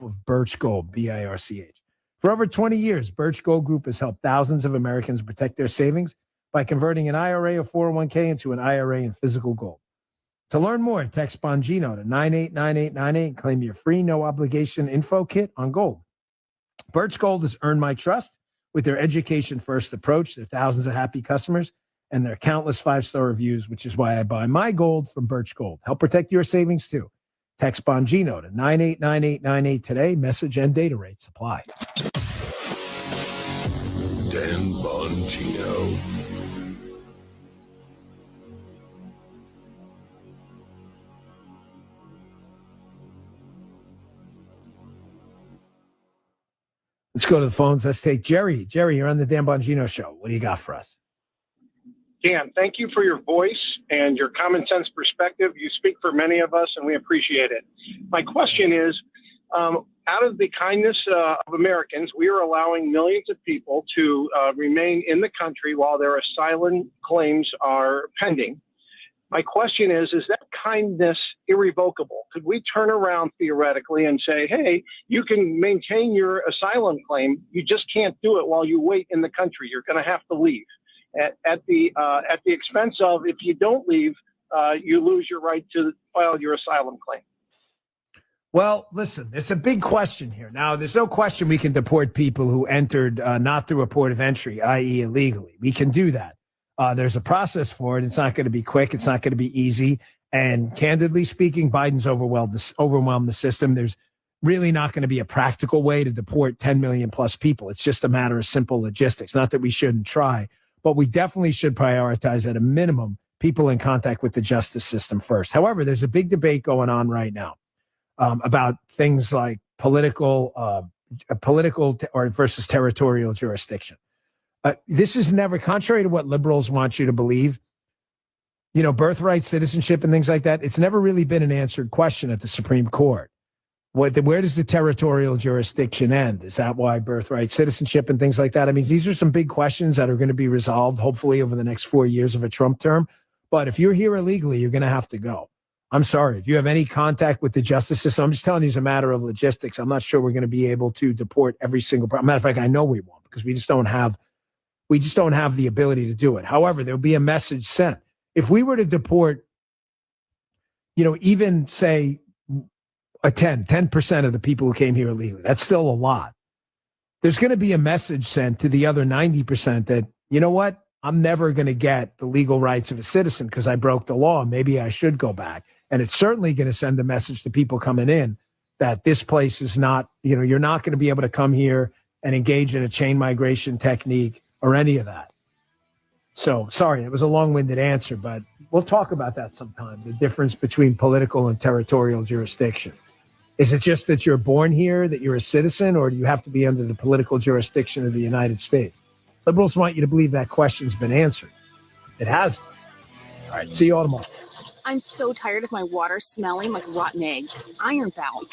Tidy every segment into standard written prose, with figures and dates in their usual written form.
of Birch Gold, BIRCH. For over 20 years, Birch Gold Group has helped thousands of Americans protect their savings by converting an IRA or 401k into an IRA in physical gold. To learn more, text Bongino to 989898 and claim your free no-obligation info kit on gold. Birch Gold has earned my trust with their education-first approach, their thousands of happy customers, and their countless five-star reviews, which is why I buy my gold from Birch Gold. Help protect your savings, too. Text Bongino to 989898 today. Message and data rates apply. Dan Bongino. Let's go to the phones. Let's take Jerry. Jerry, you're on the Dan Bongino Show. What do you got for us? Dan, thank you for your voice and your common sense perspective. You speak for many of us, and we appreciate it. My question is, out of the kindness of Americans, we are allowing millions of people to remain in the country while their asylum claims are pending. My question is that kindness irrevocable? Could we turn around theoretically and say, hey, you can maintain your asylum claim, you just can't do it while you wait in the country. You're going to have to leave. At the expense of, if you don't leave, you lose your right to file your asylum claim. Well, listen, it's a big question here. Now, there's no question we can deport people who entered not through a port of entry, i.e. illegally. We can do that. There's a process for it. It's not going to be quick. It's not going to be easy. And candidly speaking, Biden's overwhelmed the system. There's really not going to be a practical way to deport 10 million plus people. It's just a matter of simple logistics. Not that we shouldn't try, but we definitely should prioritize at a minimum people in contact with the justice system first. However, there's a big debate going on right now about things like political versus territorial jurisdiction. This is never, contrary to what liberals want you to believe, birthright, citizenship, and things like that. It's never really been an answered question at the Supreme Court. Where does the territorial jurisdiction end? Is that why birthright, citizenship, and things like that? I mean, these are some big questions that are going to be resolved, hopefully, over the next 4 years of a Trump term. But if you're here illegally, you're going to have to go. I'm sorry. If you have any contact with the justice system, I'm just telling you it's a matter of logistics. I'm not sure we're going to be able to deport every single person. Matter of fact, I know we won't, because we just don't have the ability to do it. However, there'll be a message sent. If we were to deport, even say, 10% of the people who came here illegally. That's still a lot. There's going to be a message sent to the other 90% that, you know what? I'm never going to get the legal rights of a citizen because I broke the law. Maybe I should go back. And it's certainly going to send a message to people coming in that this place is not, you're not going to be able to come here and engage in a chain migration technique or any of that. So sorry, it was a long-winded answer, but we'll talk about that sometime, the difference between political and territorial jurisdiction. Is it just that you're born here, that you're a citizen, or do you have to be under the political jurisdiction of the United States? Liberals want you to believe that question's been answered. It hasn't. All right, see you all tomorrow. I'm so tired of my water smelling like rotten eggs. Iron foul.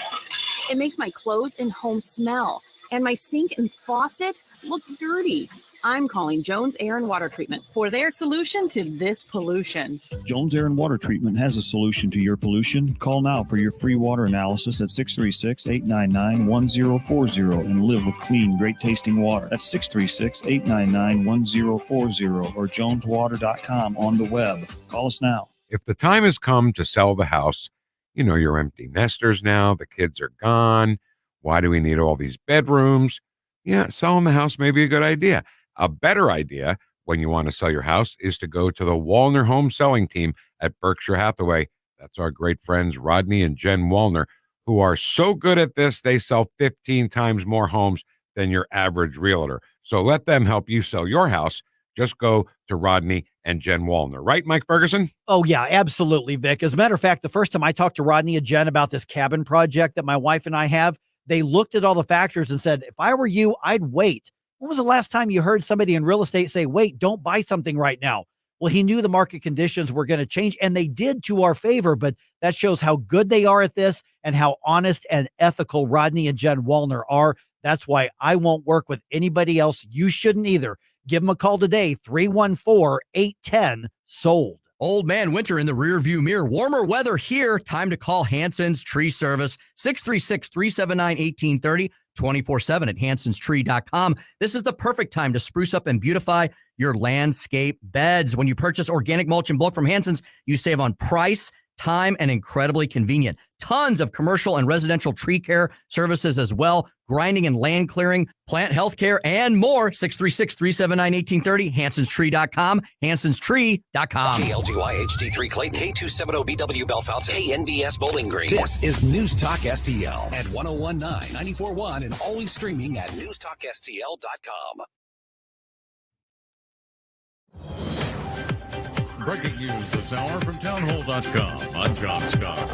It makes my clothes and home smell, and my sink and faucet look dirty. I'm calling Jones Air and Water Treatment for their solution to this pollution. Jones Air and Water Treatment has a solution to your pollution. Call now for your free water analysis at 636-899-1040 and live with clean, great-tasting water. That's 636-899-1040 or joneswater.com on the web. Call us now. If the time has come to sell the house, you're empty nesters now, the kids are gone. Why do we need all these bedrooms? Yeah, selling the house may be a good idea. A better idea when you want to sell your house is to go to the Wallner Home Selling Team at Berkshire Hathaway. That's our great friends Rodney and Jen Wallner, who are so good at this, they sell 15 times more homes than your average realtor. So let them help you sell your house. Just go to Rodney and Jen Wallner. Right, Mike Ferguson? Oh, yeah, absolutely, Vic. As a matter of fact, the first time I talked to Rodney and Jen about this cabin project that my wife and I have, they looked at all the factors and said, if I were you, I'd wait. When was the last time you heard somebody in real estate say, wait, don't buy something right now? Well, he knew the market conditions were going to change, and they did to our favor, but that shows how good they are at this and how honest and ethical Rodney and Jen Wallner are. That's why I won't work with anybody else. You shouldn't either. Give them a call today, 314-810-SOLD. Old man winter in the rearview mirror. Warmer weather here. Time to call Hanson's Tree Service. 636-379-1830. 24/7 at hansonstree.com. This is the perfect time to spruce up and beautify your landscape beds. When you purchase organic mulch in bulk from Hanson's, you save on price, time, and incredibly convenient. Tons of commercial and residential tree care services as well. Grinding and land clearing, plant health care, and more. 636-379-1830. hansonstree.com. hansonstree.com. KLDY HD3 Clayton, K270BW Bellefonte, KNBS Bowling Green. This is News Talk STL at 1019, 94.1, and always streaming at newstalkstl.com. Breaking news this hour from townhall.com. I'm John Scott.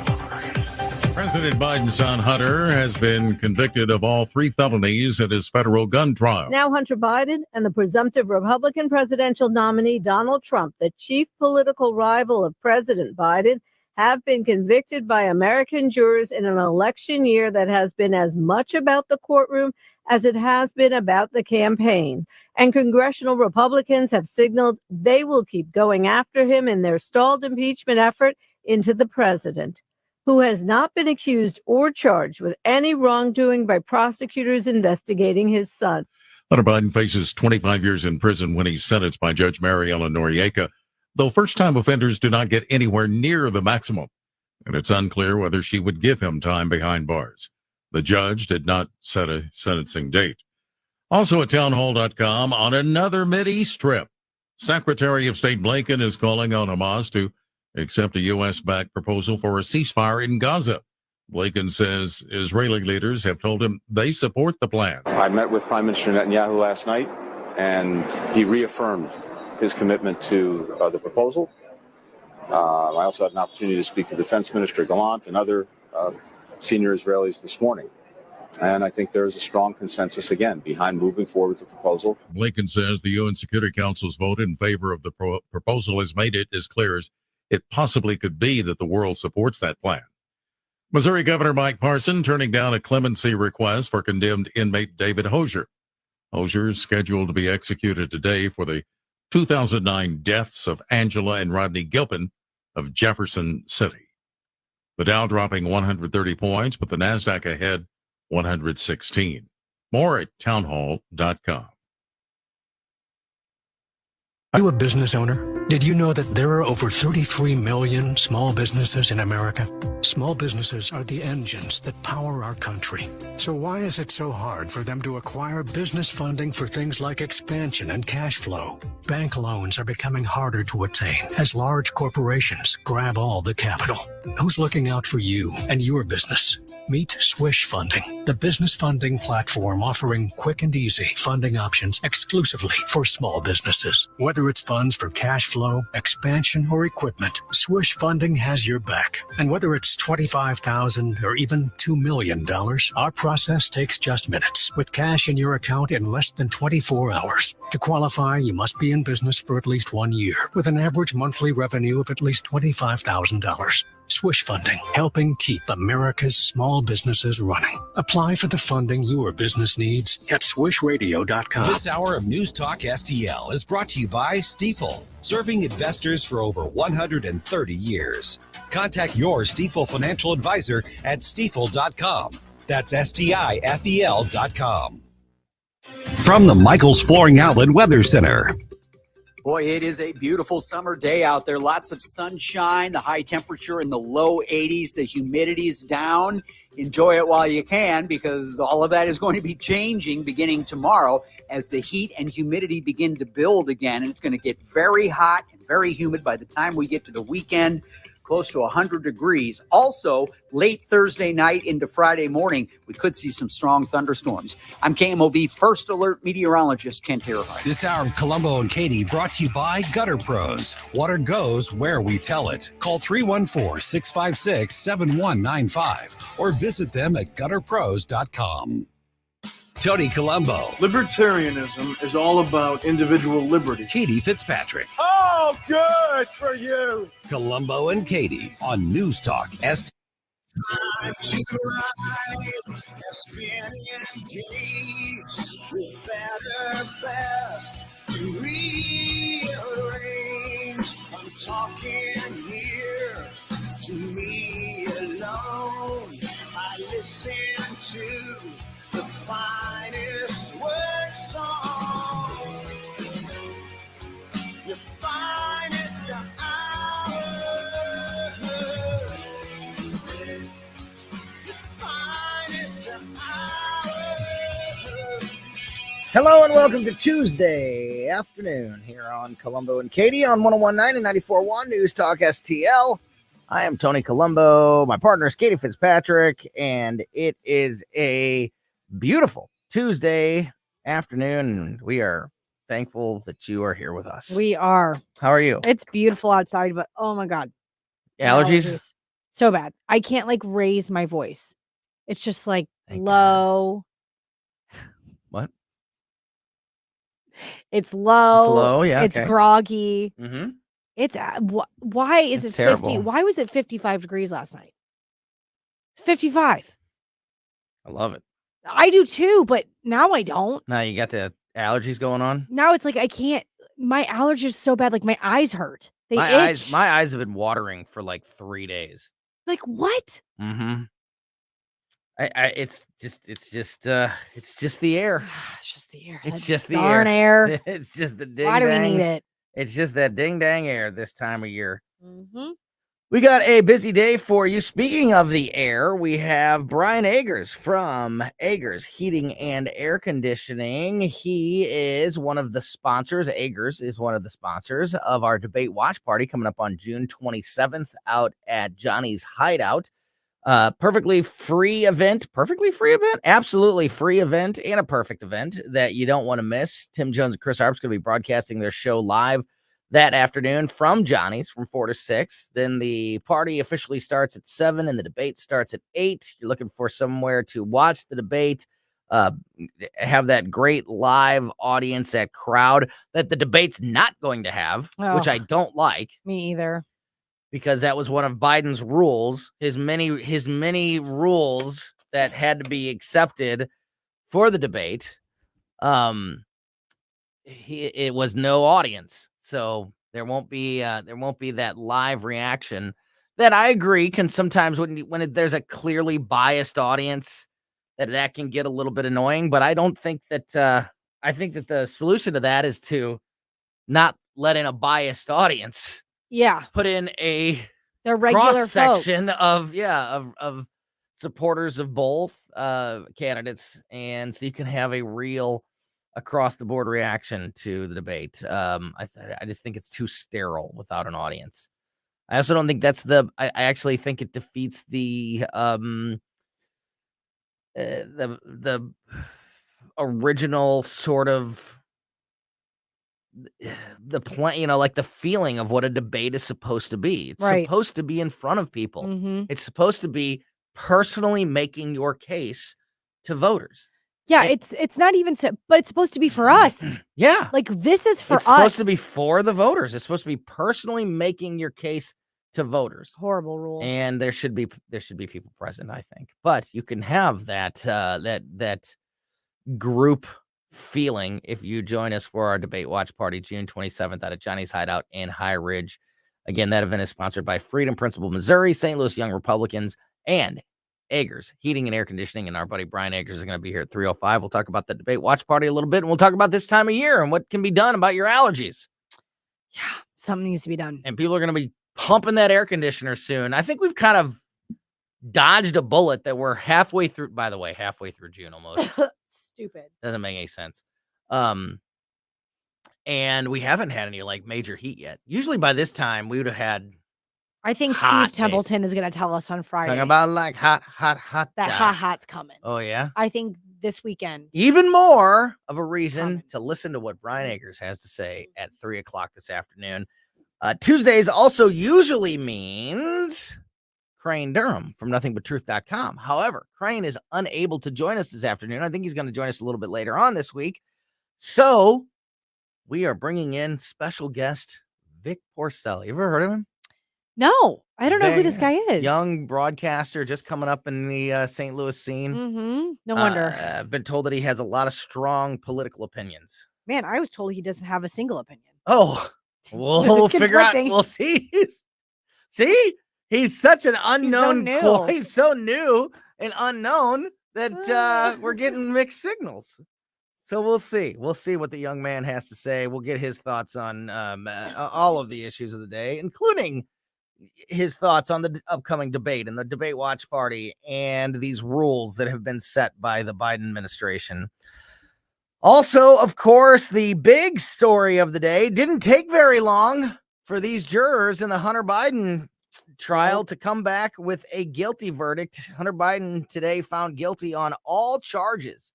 President Biden's son Hunter has been convicted of all 3 felonies at his federal gun trial. Now Hunter Biden and the presumptive Republican presidential nominee Donald Trump, the chief political rival of President Biden, have been convicted by American jurors in an election year that has been as much about the courtroom as it has been about the campaign. And congressional Republicans have signaled they will keep going after him in their stalled impeachment effort into the president, who has not been accused or charged with any wrongdoing by prosecutors investigating his son. Hunter Biden faces 25 years in prison when he's sentenced by Judge Mary Ellen Noriega, though first-time offenders do not get anywhere near the maximum, and it's unclear whether she would give him time behind bars. The judge did not set a sentencing date. Also at townhall.com, on another Mideast trip, Secretary of State Blinken is calling on Hamas to accept a U.S.-backed proposal for a ceasefire in Gaza. Blinken says Israeli leaders have told him they support the plan. I met with Prime Minister Netanyahu last night, and he reaffirmed his commitment to the proposal. I also had an opportunity to speak to Defense Minister Gallant and other senior Israelis this morning. And I think there is a strong consensus, again, behind moving forward with the proposal. Blinken says the UN Security Council's vote in favor of the proposal has made it as clear as it possibly could be that the world supports that plan. Missouri Governor Mike Parson turning down a clemency request for condemned inmate David Hosier. Hosier is scheduled to be executed today for the 2009 deaths of Angela and Rodney Gilpin of Jefferson City. The Dow dropping 130 points, but the NASDAQ ahead 116. More at townhall.com. Are you a business owner? Did you know that there are over 33 million small businesses in America? Small businesses are the engines that power our country. So why is it so hard for them to acquire business funding for things like expansion and cash flow? Bank loans are becoming harder to attain as large corporations grab all the capital. Who's looking out for you and your business? Meet Swish Funding, the business funding platform offering quick and easy funding options exclusively for small businesses. Whether it's funds for cash flow, expansion, or equipment, Swish Funding has your back. And whether it's $25,000 or even $2 million, our process takes just minutes, with cash in your account in less than 24 hours. To qualify, you must be in business for at least 1 year, with an average monthly revenue of at least $25,000. Swish Funding, helping keep America's small businesses running. Apply for the funding your business needs at swishradio.com. This hour of News Talk STL is brought to you by Stifel, serving investors for over 130 years. Contact your Stifel financial advisor at stifel.com. That's STIFEL.com. From the Michaels Flooring Outlet Weather Center. Boy, it is a beautiful summer day out there. Lots of sunshine, the high temperature in the low 80s, the humidity's down. Enjoy it while you can, because all of that is going to be changing beginning tomorrow as the heat and humidity begin to build again. And it's going to get very hot and very humid by the time we get to the weekend. Close to 100 degrees. Also, late Thursday night into Friday morning, we could see some strong thunderstorms. I'm KMOV First Alert meteorologist Kent Terahart. This hour of Colombo and Katie brought to you by Gutter Pros. Water goes where we tell it. Call 314-656-7195 or visit them at gutterpros.com. Tony Colombo. Libertarianism is all about individual liberty. Katie Fitzpatrick. Oh, good for you. Colombo and Katie on News Talk STL. With better, best, rearrange I'm talking here to me alone. I listen to the finest work song, the finest hour, the finest hour. Hello and welcome to Tuesday afternoon here on Colombo and Katie on 101.9 and 94.1 News Talk STL. I am Tony Colombo. My partner is Katie Fitzpatrick, and it is a beautiful Tuesday afternoon. And we are thankful that you are here with us. We are. How are you? It's beautiful outside, but oh my God. My Allergies? So bad. I can't like raise my voice. It's just like low. What? It's low. It's low, yeah, It's okay. groggy. Mm-hmm. It's why is It's it 50? terrible. Why was it 55 degrees last night? It's 55. I love it. I do too, but now I don't. Now you got the allergies going on. Now it's like I can't. My allergies are so bad. Like my eyes hurt. They itch. My eyes have been watering for like 3 days. Like what? Mm-hmm. It's just the air. It's just the air. It's That just the darn air. It's just the ding. Why do we dang. need it? It's just that ding dang air this time of year. Mm-hmm. We got a busy day for you. Speaking of the air, we have Brian Agers from Agers Heating and Air Conditioning. He is one of the sponsors. Agers is one of the sponsors of our debate watch party coming up on June 27th out at Johnny's Hideout. Perfectly free event, absolutely free event, and a perfect event that you don't want to miss. Tim Jones and Chris Arp's going to be broadcasting their show live that afternoon from Johnny's from 4 to 6. Then the party officially starts at 7 and the debate starts at 8. You're looking for somewhere to watch the debate, have that great live audience, that crowd that the debate's not going to have, which I don't like. Me either. Because that was one of Biden's rules, his many rules that had to be accepted for the debate. It was no audience, so there won't be that live reaction that I agree can sometimes when there's a clearly biased audience that can get a little bit annoying. But I don't think that I think that the solution to that is to not let in a biased audience. Yeah. Put in the regular cross section folks. of supporters of both candidates, and so you can have a real across the board reaction to the debate. I just think it's too sterile without an audience. I also don't think that's I actually think it defeats the original sort of the plan, like the feeling of what a debate is supposed to be. It's Right. supposed to be in front of people. Mhm. It's supposed to be personally making your case to voters. Yeah, it's not even but it's supposed to be for us. Yeah. Like this is for It's us. supposed to be for the voters. It's supposed to be personally making your case to voters. Horrible rule. And there should be people present, I think. But you can have that that group feeling if you join us for our debate watch party June 27th out at Johnny's Hideout in High Ridge. Again, that event is sponsored by Freedom Principle Missouri, St. Louis Young Republicans, and Agers Heating and Air Conditioning. And our buddy Brian Agers is going to be here at 3:05. We'll talk about the debate watch party a little bit, and we'll talk about this time of year and what can be done about your allergies. Yeah, something needs to be done. And people are going to be pumping that air conditioner soon. I think we've kind of dodged a bullet that we're halfway through. By the way, halfway through June almost. Stupid. Doesn't make any sense. And we haven't had any like major heat yet. Usually by this time we would have had. I think hot Steve Templeton is going to tell us on Friday. Talking about like hot. That hot's coming. Oh yeah. I think this weekend. Even more of a reason to listen to what Brian Agers has to say at 3:00 this afternoon. Tuesdays also usually means Crane Durham from nothingbutTruth.com. However, Crane is unable to join us this afternoon. I think he's going to join us a little bit later on this week. So we are bringing in special guest Vic Porcelli. You ever heard of him? No, I don't know who this guy is. Young broadcaster just coming up in the St. Louis scene. Mm-hmm. No wonder. I've been told that he has a lot of strong political opinions. Man, I was told he doesn't have a single opinion. Oh, We'll figure out. Conflicting. We'll see. See, he's such an unknown. new. He's so new and unknown that we're getting mixed signals. So we'll see. We'll see what the young man has to say. We'll get his thoughts on all of the issues of the day, including his thoughts on the upcoming debate and the debate watch party and these rules that have been set by the Biden administration. Also, of course, the big story of the day didn't take very long for these jurors in the Hunter Biden trial to come back with a guilty verdict. Hunter Biden today found guilty on all charges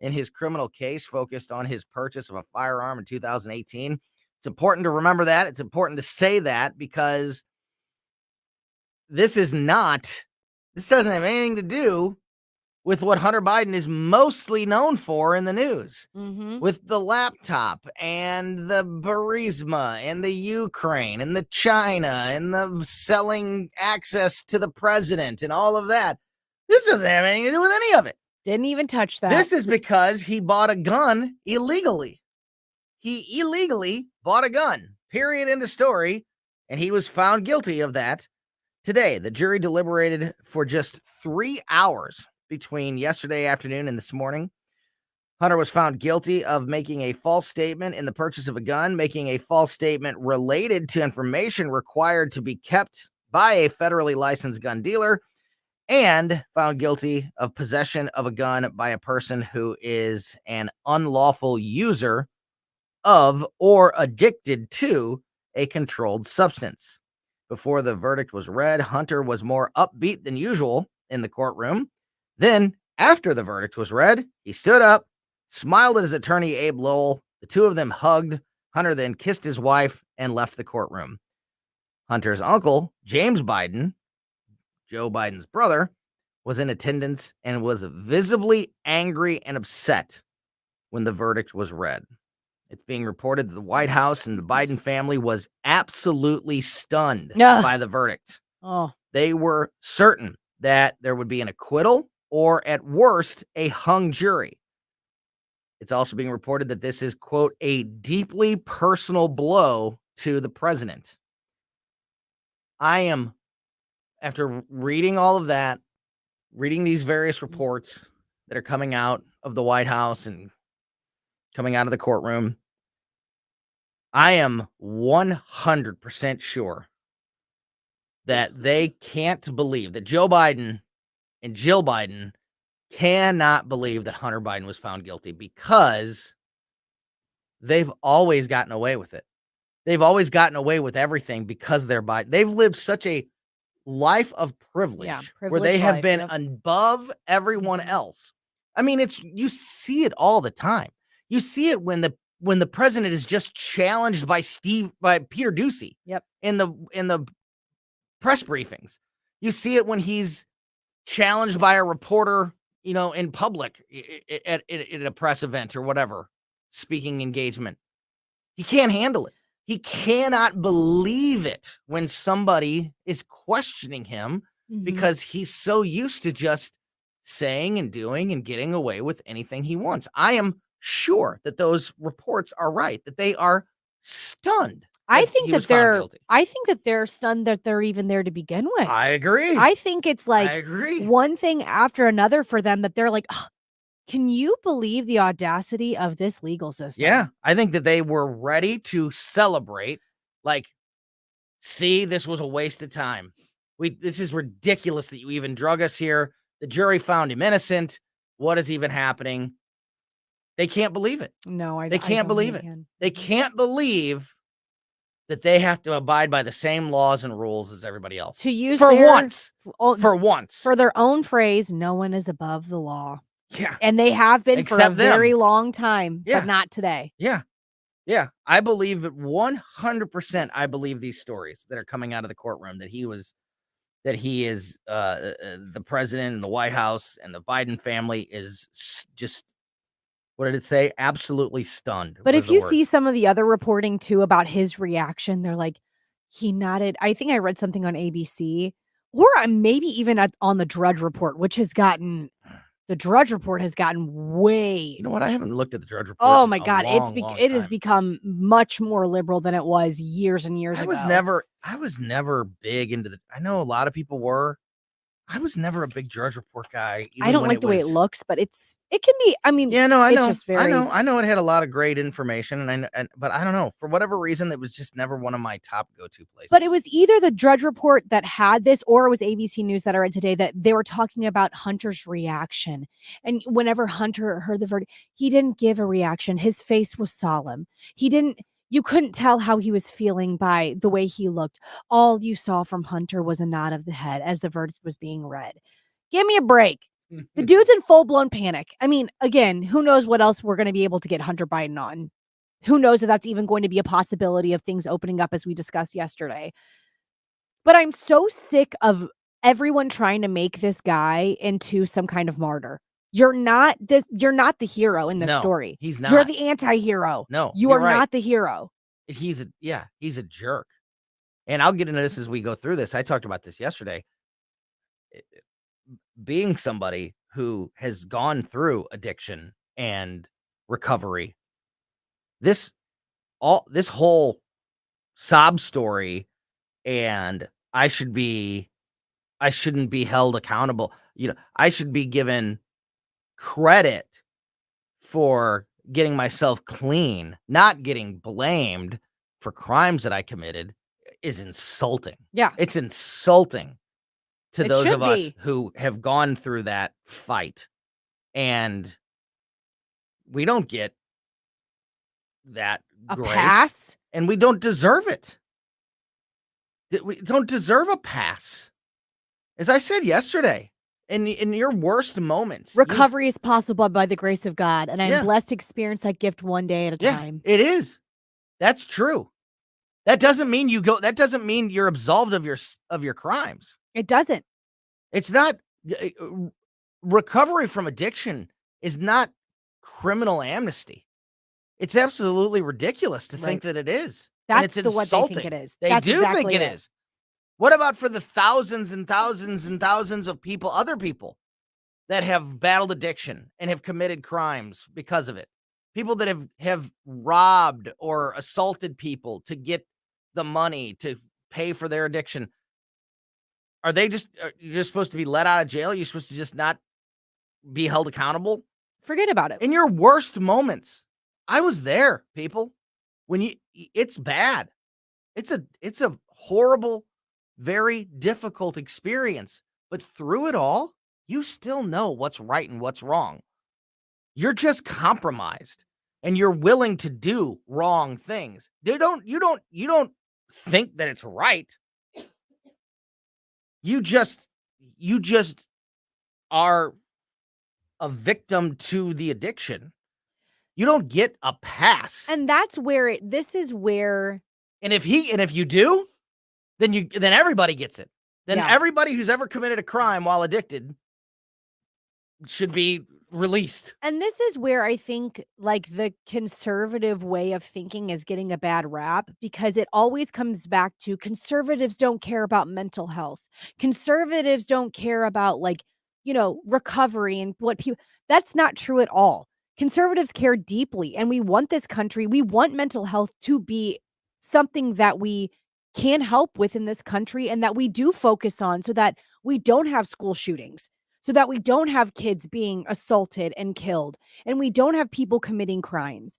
in his criminal case focused on his purchase of a firearm in 2018. It's important to remember that. It's important to say that because this doesn't have anything to do with what Hunter Biden is mostly known for in the news, with the laptop and the Burisma and the Ukraine and the China and the selling access to the president and all of that. This doesn't have anything to do with any of it. Didn't even touch that. This is because he bought a gun illegally. He illegally bought a gun, period, end of story, and he was found guilty of that. Today, the jury deliberated for just 3 hours between yesterday afternoon and this morning. Hunter was found guilty of making a false statement in the purchase of a gun, making a false statement related to information required to be kept by a federally licensed gun dealer, and found guilty of possession of a gun by a person who is an unlawful user of or addicted to a controlled substance. Before the verdict was read, Hunter was more upbeat than usual in the courtroom. Then, after the verdict was read, he stood up, smiled at his attorney, Abe Lowell. The two of them hugged. Hunter then kissed his wife and left the courtroom. Hunter's uncle, James Biden, Joe Biden's brother, was in attendance and was visibly angry and upset when the verdict was read. It's being reported that the White House and the Biden family was absolutely stunned by the verdict. They were certain that there would be an acquittal or, at worst, a hung jury. It's also being reported that this is, quote, a deeply personal blow to the president. I am, after reading all of that, reading these various reports that are coming out of the White House and coming out of the courtroom, I am 100% sure that they can't believe, that Joe Biden and Jill Biden cannot believe that Hunter Biden was found guilty, because they've always gotten away with it. They've always gotten away with everything because they're Biden. They've lived such a life of privilege, where they have been above everyone else. I mean, you see it all the time. You see it when the president is just challenged by Peter Doocy. In the press briefings. You see it when he's challenged by a reporter, in public at a press event or whatever, speaking engagement. He can't handle it. He cannot believe it when somebody is questioning him, because he's so used to just saying and doing and getting away with anything he wants. I am sure that those reports are right, that they are stunned. I think that they're stunned that they're even there to begin with. I agree. I think it's like one thing after another for them, that they're like, can you believe the audacity of this legal system? Yeah, I think that they were ready to celebrate. Like, see, this was a waste of time. This is ridiculous that you even drug us here. The jury found him innocent. What is even happening? They can't believe it. No, they can't believe it. They can't believe that they have to abide by the same laws and rules as everybody else. To use for their once, for their own phrase, no one is above the law. Yeah. And they have been for a Except them. very long time, Yeah. but not today. Yeah. Yeah. I believe it 100%. I believe these stories that are coming out of the courtroom, that he is the president and the White House and the Biden family is just, what did it say? Absolutely stunned. But was if the you word. see some of the other reporting too about his reaction, they're like, he nodded. I think I read something on ABC, or maybe even on the Drudge Report, which has gotten The Drudge Report has gotten way. You know what? I haven't looked at the Drudge Report. Oh in my a God, long, it has become much more liberal than it was years and years I ago. was never big into the. I know a lot of people were. I was never a big Drudge Report guy. I don't like the way it looks, but it can be. I mean, Yeah, no, I it's know. just very. I know it had a lot of great information, but I don't know, for whatever reason, it was just never one of my top go-to places. But it was either the Drudge Report that had this, or it was ABC News that I read today that they were talking about Hunter's reaction. And whenever Hunter heard the verdict, he didn't give a reaction. His face was solemn. You couldn't tell how he was feeling by the way he looked. All you saw from Hunter was a nod of the head as the verdict was being read. Give me a break. The dude's in full-blown panic. I mean, again, who knows what else we're going to be able to get Hunter Biden on. Who knows if that's even going to be a possibility of things opening up as we discussed yesterday. But I'm so sick of everyone trying to make this guy into some kind of martyr. You're not the hero in this story. He's not. You're the anti-hero. No, you you're are right. not the hero. He's a jerk. And I'll get into this as we go through this. I talked about this yesterday. Being somebody who has gone through addiction and recovery, this whole sob story, and I shouldn't be held accountable. I should be given credit for getting myself clean, not getting blamed for crimes that I committed, is insulting. Yeah. It's insulting to It those should of us be. who have gone through that fight. And we don't get that A grace, pass? and we don't deserve it. We don't deserve a pass. As I said yesterday, in your worst moments, Recovery is possible by the grace of God, and I'm Yeah. blessed to experience that gift one day at a time. It is. That's true. That doesn't mean that doesn't mean you're absolved of your crimes. It doesn't. It's not recovery from addiction is not criminal amnesty. It's absolutely ridiculous to think that it is. And That's it's what they think insulting. it is. They That's do exactly think it it. is. What about for the thousands and thousands and thousands of other people that have battled addiction and have committed crimes because of it? People that have robbed or assaulted people to get the money to pay for their addiction. Are you're just supposed to be let out of jail? You're supposed to just not be held accountable? Forget about it. In your worst moments. I was there, people. It's bad. It's a horrible, very difficult experience. But through it all, you still know what's right and what's wrong. You're just compromised, and you're willing to do wrong things. You don't think that it's right. You just are a victim to the addiction. You don't get a pass. And that's where this is where. And if you do, then everybody gets it. Then Yeah. everybody who's ever committed a crime while addicted should be released. And this is where I think like the conservative way of thinking is getting a bad rap, because it always comes back to conservatives don't care about mental health. Conservatives don't care about recovery and what people. That's not true at all. Conservatives care deeply, and we want this country. We want mental health to be something that we can help with in this country, and that we do focus on so that we don't have school shootings, so that we don't have kids being assaulted and killed, and we don't have people committing crimes.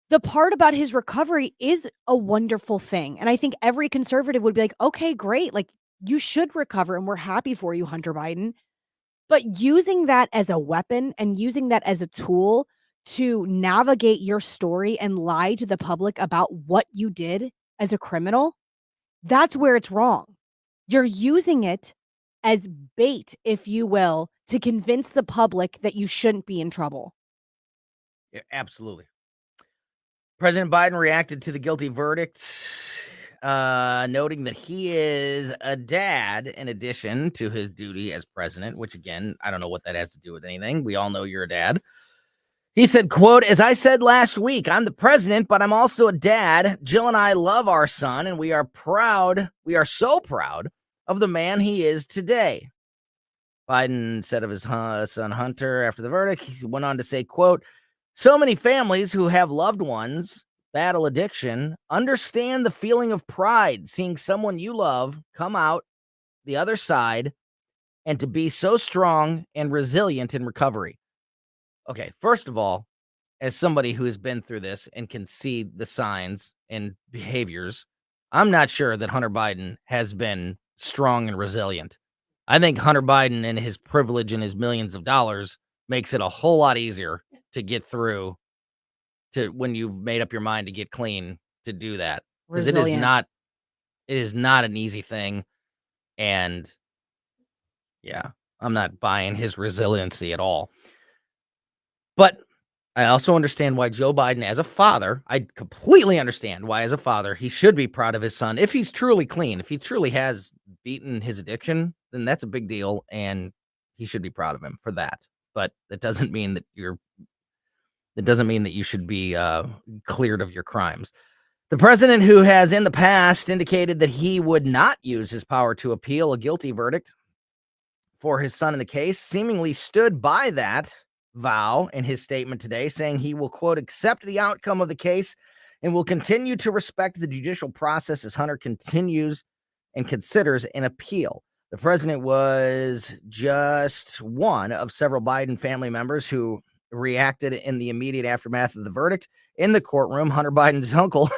The part about his recovery is a wonderful thing. And I think every conservative would be like, okay, great. Like, you should recover, and we're happy for you, Hunter Biden. But using that as a weapon and using that as a tool to navigate your story and lie to the public about what you did as a criminal, that's where it's wrong. You're using it as bait, if you will, to convince the public that you shouldn't be in trouble. Yeah, absolutely. President Biden reacted to the guilty verdict, noting that he is a dad in addition to his duty as president, which, again, I don't know what that has to do with anything. We all know you're a dad. He said, quote, "As I said last week, I'm the president, but I'm also a dad. Jill and I love our son, and we are proud. We are so proud of the man he is today." Biden said of his son Hunter after the verdict, he went on to say, quote, "So many families who have loved ones battle addiction understand the feeling of pride seeing someone you love come out the other side and to be so strong and resilient in recovery." Okay, first of all, as somebody who has been through this and can see the signs and behaviors, I'm not sure that Hunter Biden has been strong and resilient. I think Hunter Biden and his privilege and his millions of dollars makes it a whole lot easier to get through to when you've made up your mind to get clean to do that. Because it is not an easy thing. And yeah, I'm not buying his resiliency at all. But I also understand why Joe Biden, as a father, I completely understand why, as a father, he should be proud of his son. If he's truly clean, if he truly has beaten his addiction, then that's a big deal, and he should be proud of him for that. But that doesn't mean that you should be cleared of your crimes. The president, who has in the past indicated that he would not use his power to appeal a guilty verdict for his son in the case, seemingly stood by that vow in his statement today, saying he will, quote, "accept the outcome of the case and will continue to respect the judicial process as Hunter continues and considers an appeal." The president was just one of several Biden family members who reacted in the immediate aftermath of the verdict. In the courtroom, Hunter Biden's uncle,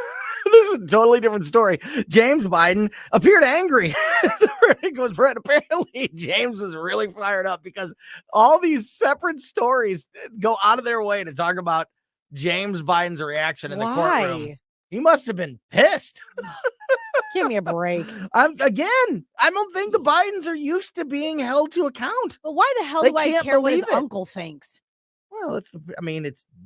this is a totally different story, James Biden, appeared angry as the verdict was read. Apparently, James was really fired up because all these separate stories go out of their way to talk about James Biden's reaction in the courtroom. He must have been pissed. Give me a break. I don't think the Bidens are used to being held to account. But why the hell They do I can't care what his believe it. uncle thinks? Well, it's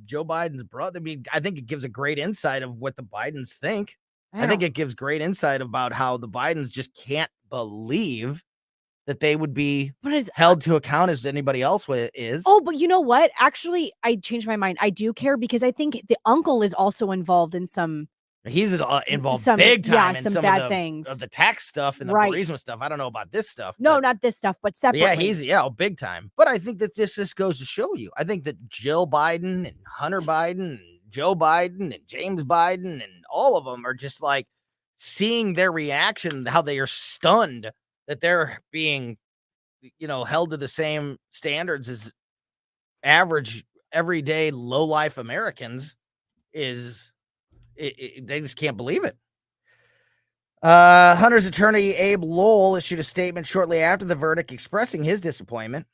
Joe Biden's brother. I mean, I think it gives a great insight of what the Bidens think. I think it gives great insight about how the Bidens just can't believe that they would be held to account as anybody else is. Oh, but you know what? Actually, I changed my mind. I do care because I think the uncle is also involved in some. He's involved some- big time yeah, in some some bad of the, things. of the tax stuff and the Right. Burisma stuff. I don't know about this stuff. No, not this stuff, but But separately. yeah, big time. But I think that this goes to show you. I think that Jill Biden and Hunter Biden and Joe Biden and James Biden and all of them are just like seeing their reaction, how they are stunned that they're being, held to the same standards as average, everyday, low-life Americans they just can't believe it. Hunter's attorney, Abe Lowell, issued a statement shortly after the verdict expressing his disappointment.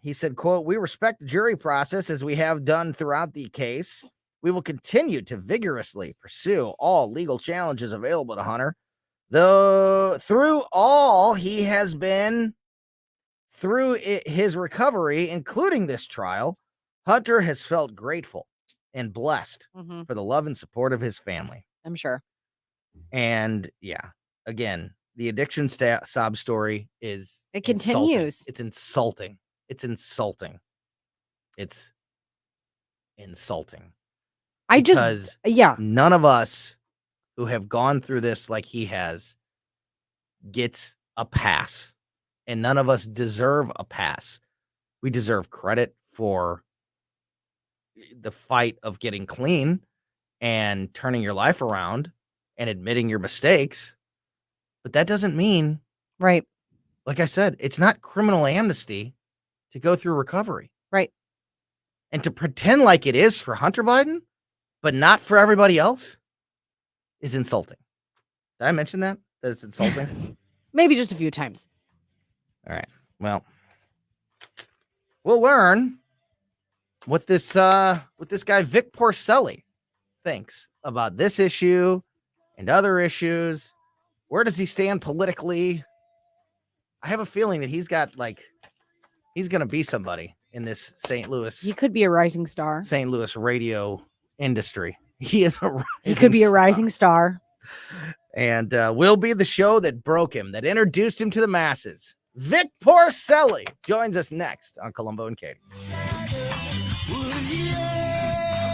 He said, quote, "We respect the jury process as we have done throughout the case. We will continue to vigorously pursue all legal challenges available to Hunter. Though through all he has been through his recovery, including this trial, Hunter has felt grateful and blessed for the love and support of his family." I'm sure. And yeah, again, the addiction sob story is It continues. It's insulting. It's insulting. It's insulting. Because none of us who have gone through this like he has gets a pass, and none of us deserve a pass. We deserve credit for the fight of getting clean and turning your life around and admitting your mistakes. But that doesn't mean, right? Like I said, it's not criminal amnesty to go through recovery. Right. And to pretend like it is for Hunter Biden, but not for everybody else, is insulting. Did I mention that? That it's insulting? Maybe just a few times. All right. Well, we'll learn what this guy Vic Porcelli thinks about this issue and other issues. Where does he stand politically? I have a feeling that he's going to be somebody in this St. Louis. He could be a rising star. St. Louis radio industry. He could be a rising star. And will be the show that broke him, that introduced him to the masses. Vic Porcelli joins us next on Colombo and Katie.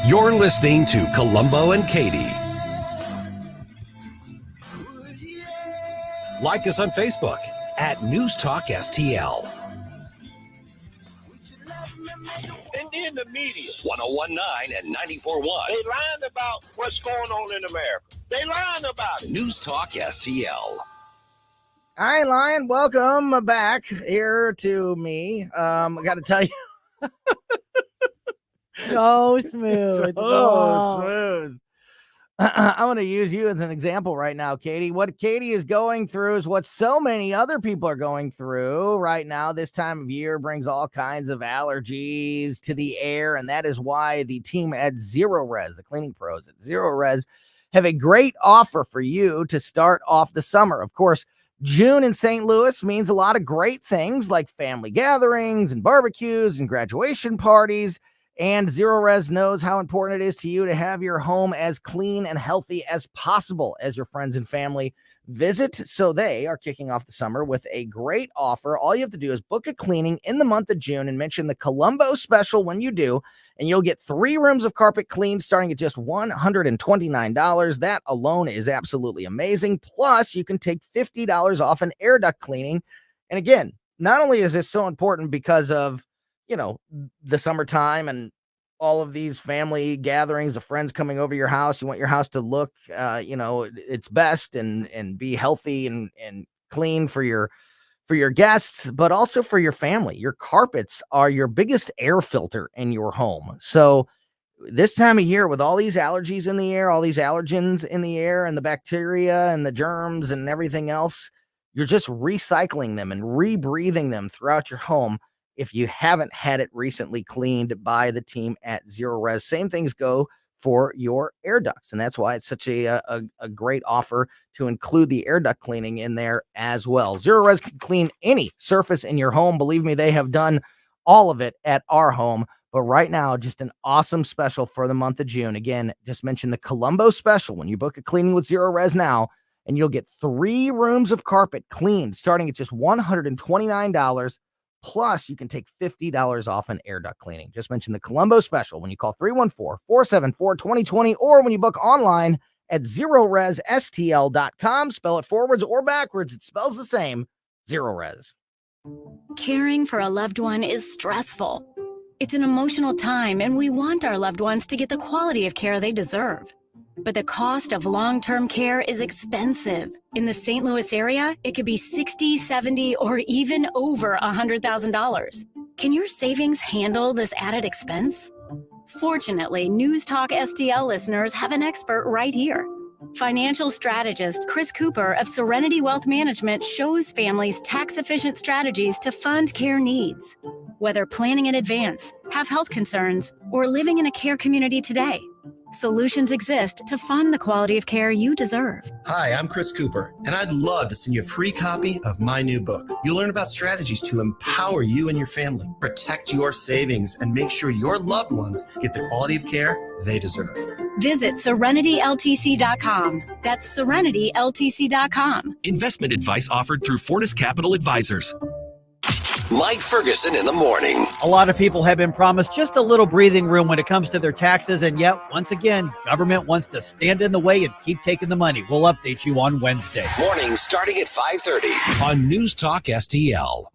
You're listening to Colombo and Katie. Like us on Facebook at News Talk STL. And then the media. 1019 and 94.1. They lying about what's going on in America. They lying about it. News Talk STL. All right, Lion, welcome back here to me. I got to tell you. So smooth. So smooth. I want to use you as an example right now, Katie. What Katie is going through is what so many other people are going through right now. This time of year brings all kinds of allergies to the air, and that is why the team at Zero Res, the cleaning pros at Zero Res, have a great offer for you to start off the summer. Of course, June in St. Louis means a lot of great things like family gatherings and barbecues and graduation parties. And Zero Res knows how important it is to you to have your home as clean and healthy as possible as your friends and family visit. So they are kicking off the summer with a great offer. All you have to do is book a cleaning in the month of June and mention the Colombo special when you do, and you'll get 3 rooms of carpet cleaned starting at just $129. That alone is absolutely amazing. Plus, you can take $50 off an air duct cleaning. And again, not only is this so important because of the summertime and all of these family gatherings, the friends coming over your house, you want your house to look, its best and be healthy and clean for your guests, but also for your family. Your carpets are your biggest air filter in your home. So this time of year with all these allergies in the air, all these allergens in the air and the bacteria and the germs and everything else, you're just recycling them and rebreathing them throughout your home. If you haven't had it recently cleaned by the team at Zero Res, same things go for your air ducts. And that's why it's such a great offer to include the air duct cleaning in there as well. Zero Res can clean any surface in your home. Believe me, they have done all of it at our home. But right now, just an awesome special for the month of June. Again, just mention the Colombo special when you book a cleaning with Zero Res now, and you'll get 3 rooms of carpet cleaned starting at just $129. Plus, you can take $50 off an air duct cleaning. Just mention the Colombo special when you call 314-474-2020 or when you book online at ZeroResSTL.com. Spell it forwards or backwards. It spells the same. Zero Res. Caring for a loved one is stressful. It's an emotional time, and we want our loved ones to get the quality of care they deserve. But the cost of long-term care is expensive. In the St. Louis area, it could be $60,000, $70,000, or even over $100,000. Can your savings handle this added expense? Fortunately, News Talk STL listeners have an expert right here. Financial strategist Chris Cooper of Serenity Wealth Management shows families tax-efficient strategies to fund care needs. Whether planning in advance, have health concerns, or living in a care community today, solutions exist to fund the quality of care you deserve. Hi, I'm Chris Cooper, and I'd love to send you a free copy of my new book. You'll learn about strategies to empower you and your family, protect your savings, and make sure your loved ones get the quality of care they deserve. Visit SerenityLTC.com. That's SerenityLTC.com. Investment advice offered through Fortis Capital Advisors. Mike Ferguson in the morning. A lot of people have been promised just a little breathing room when it comes to their taxes, and yet, once again, government wants to stand in the way and keep taking the money. We'll update you on Wednesday. Morning starting at 5:30 on News Talk STL.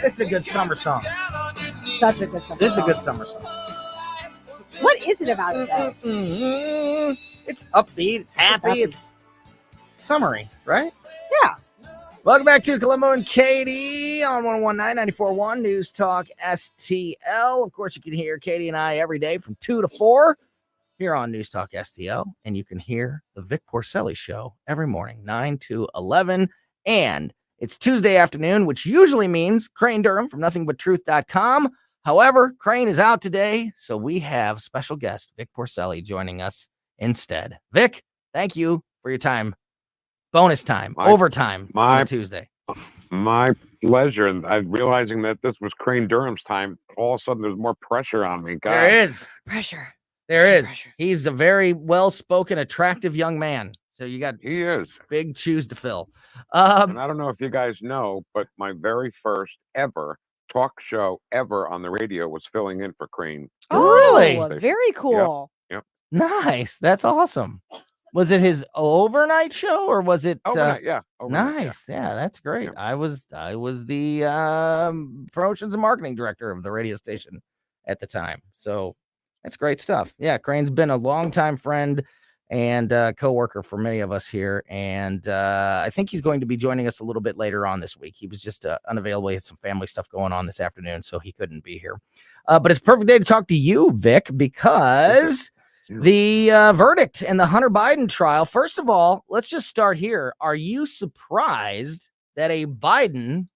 This is a good summer song. Such a good summer This is a song. good summer song. What is it about it, though? It's upbeat. It's just happy. happy. It's summery, right? Yeah. Welcome back to Colombo and Katie on 119.94.1 News Talk STL. Of course, you can hear Katie and I every day from 2 to 4 here on News Talk STL. And you can hear the Vic Porcelli Show every morning, 9 to 11. And it's Tuesday afternoon, which usually means Crane Durham from NothingButTruth.com. However, Crane is out today, so we have special guest Vic Porcelli joining us instead. Vic, Thank you for your time. Bonus time, overtime on a Tuesday. My pleasure. And I'm realizing that this was Crane Durham's time. All of a sudden, there's more pressure on me. God. There is. Pressure. There is. He's a very well-spoken, attractive young man. So you got He is. big shoes to fill. And I don't know if you guys know, but my very first ever talk show ever on the radio was filling in for Crane. Really? Very cool. Yep. Nice. That's awesome. Was it his overnight show or was it Overnight, yeah. Overnight, nice. Yeah, that's great. I was the promotions and marketing director of the radio station at the time. So that's great stuff. Yeah, Crane's been a longtime friend and co-worker for many of us here. And I think he's going to be joining us a little bit later on this week. He was just unavailable. He had some family stuff going on this afternoon, so he couldn't be here. But it's a perfect day to talk to you, Vic, because the verdict in the Hunter Biden trial. First of all, let's just start here. Are you surprised that a Biden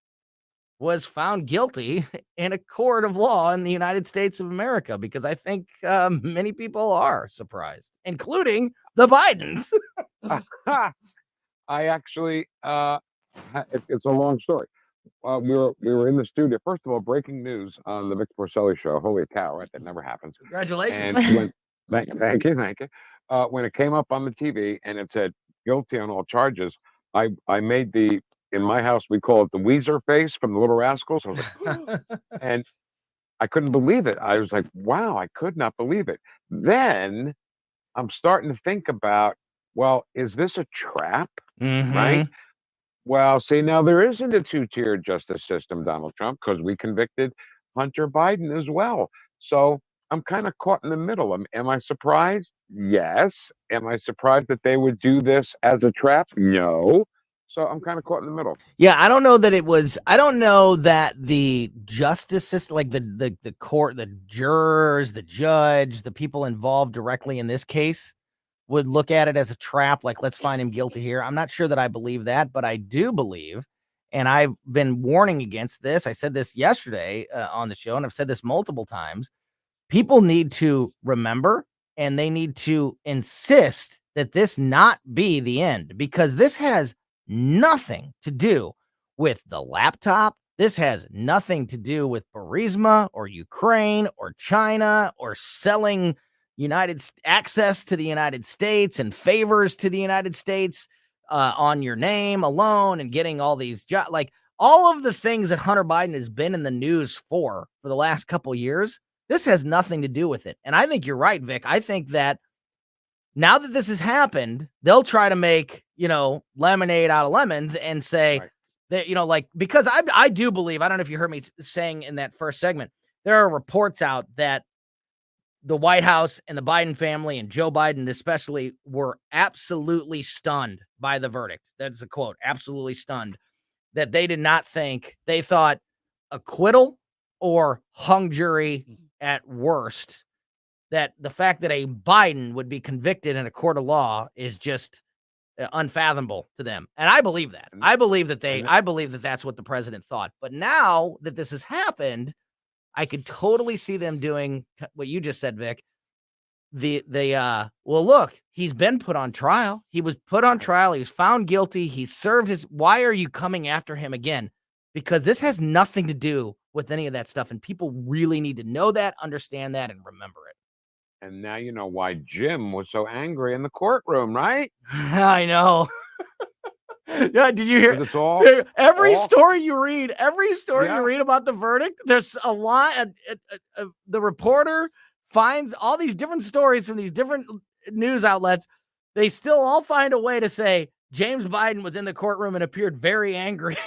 was found guilty in a court of law in the United States of America? Because I think many people are surprised, including the Bidens. I actually, it's a long story. We were in the studio. First of all, breaking news on the Vic Porcelli show. Holy cow, right? That never happens. Congratulations. And thank you. When it came up on the TV and it said guilty on all charges, I made in my house, we call it the Weezer face from the Little Rascals. I was like, and I couldn't believe it. I was like, wow, I could not believe it. Then I'm starting to think about, well, is this a trap? Right? Well, see, now there isn't a two-tier justice system, Donald Trump, because we convicted Hunter Biden as well. So I'm kind of caught in the middle. Am I surprised? Yes. Am I surprised that they would do this as a trap? No. So I'm kind of caught in the middle. Yeah, I don't know that it was. I don't know that the justice system, like the court, the jurors, the judge, the people involved directly in this case, would look at it as a trap. Like, let's find him guilty here. I'm not sure that I believe that, but I do believe, and I've been warning against this. I said this yesterday on the show, and I've said this multiple times. People need to remember, and they need to insist that this not be the end, because this has nothing to do with the laptop. This has nothing to do with Burisma or Ukraine or China or selling access to the United States and favors to the United States on your name alone and getting all these jobs. Like, all of the things that Hunter Biden has been in the news for the last couple of years, this has nothing to do with it. And I think you're right, Vic. I think that now that this has happened, they'll try to make, lemonade out of lemons and say that, like, because I do believe, I don't know if you heard me saying in that first segment, there are reports out that the White House and the Biden family and Joe Biden especially were absolutely stunned by the verdict. That's a quote, absolutely stunned, that they did not think, they thought acquittal or hung jury at worst, that the fact that a Biden would be convicted in a court of law is just unfathomable to them. And I believe that. I believe that that's what the president thought. But now that this has happened, I could totally see them doing what you just said, Vic. Well, look, he's been put on trial. He was put on trial. He was found guilty. He served why are you coming after him again? Because this has nothing to do with any of that stuff. And people really need to know that, understand that, and remember it. And now you know why Jim was so angry in the courtroom, right? I know. Yeah, did you hear? It's all every story you read about the verdict, there's a lot. The reporter finds all these different stories from these different news outlets. They still all find a way to say James Biden was in the courtroom and appeared very angry.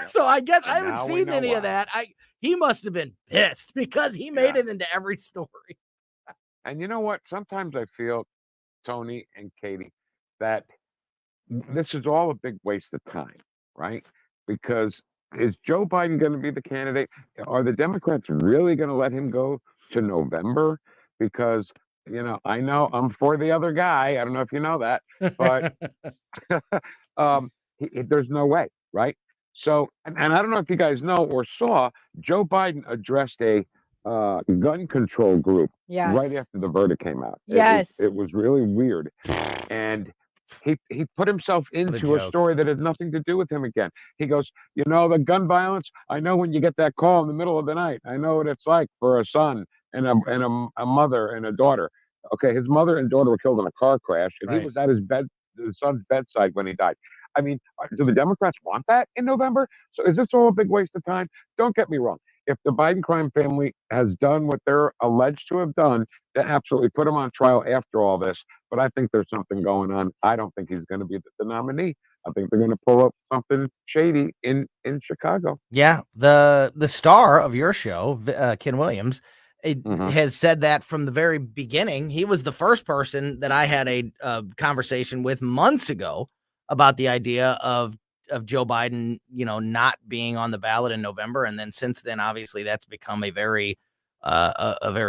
So I guess I haven't seen any of that. He must have been pissed because he made it into every story. And you know what? Sometimes I feel, Tony and Katie, that this is all a big waste of time, right? Because is Joe Biden going to be the candidate? Are the Democrats really going to let him go to November? Because, I know I'm for the other guy. I don't know if you know that, but there's no way, right? So, and I don't know if you guys know or saw, Joe Biden addressed a gun control group right after the verdict came out. Yes. It was really weird. And He put himself What a into a joke. story that had nothing to do with him again. He goes, the gun violence. I know when you get that call in the middle of the night. I know what it's like for a son and a mother and a daughter. Okay, his mother and daughter were killed in a car crash, and he Right. was at his son's bedside when he died. I mean, do the Democrats want that in November? So is this all a big waste of time? Don't get me wrong. If the Biden crime family has done what they're alleged to have done, then absolutely put him on trial after all this. But I think there's something going on. I don't think he's going to be the nominee. I think they're going to pull up something shady in Chicago. Yeah, the star of your show, Ken Williams, Mhm. has said that from the very beginning. He was the first person that I had a conversation with months ago about the idea of Joe Biden, not being on the ballot in November, and then since then, obviously, that's become a very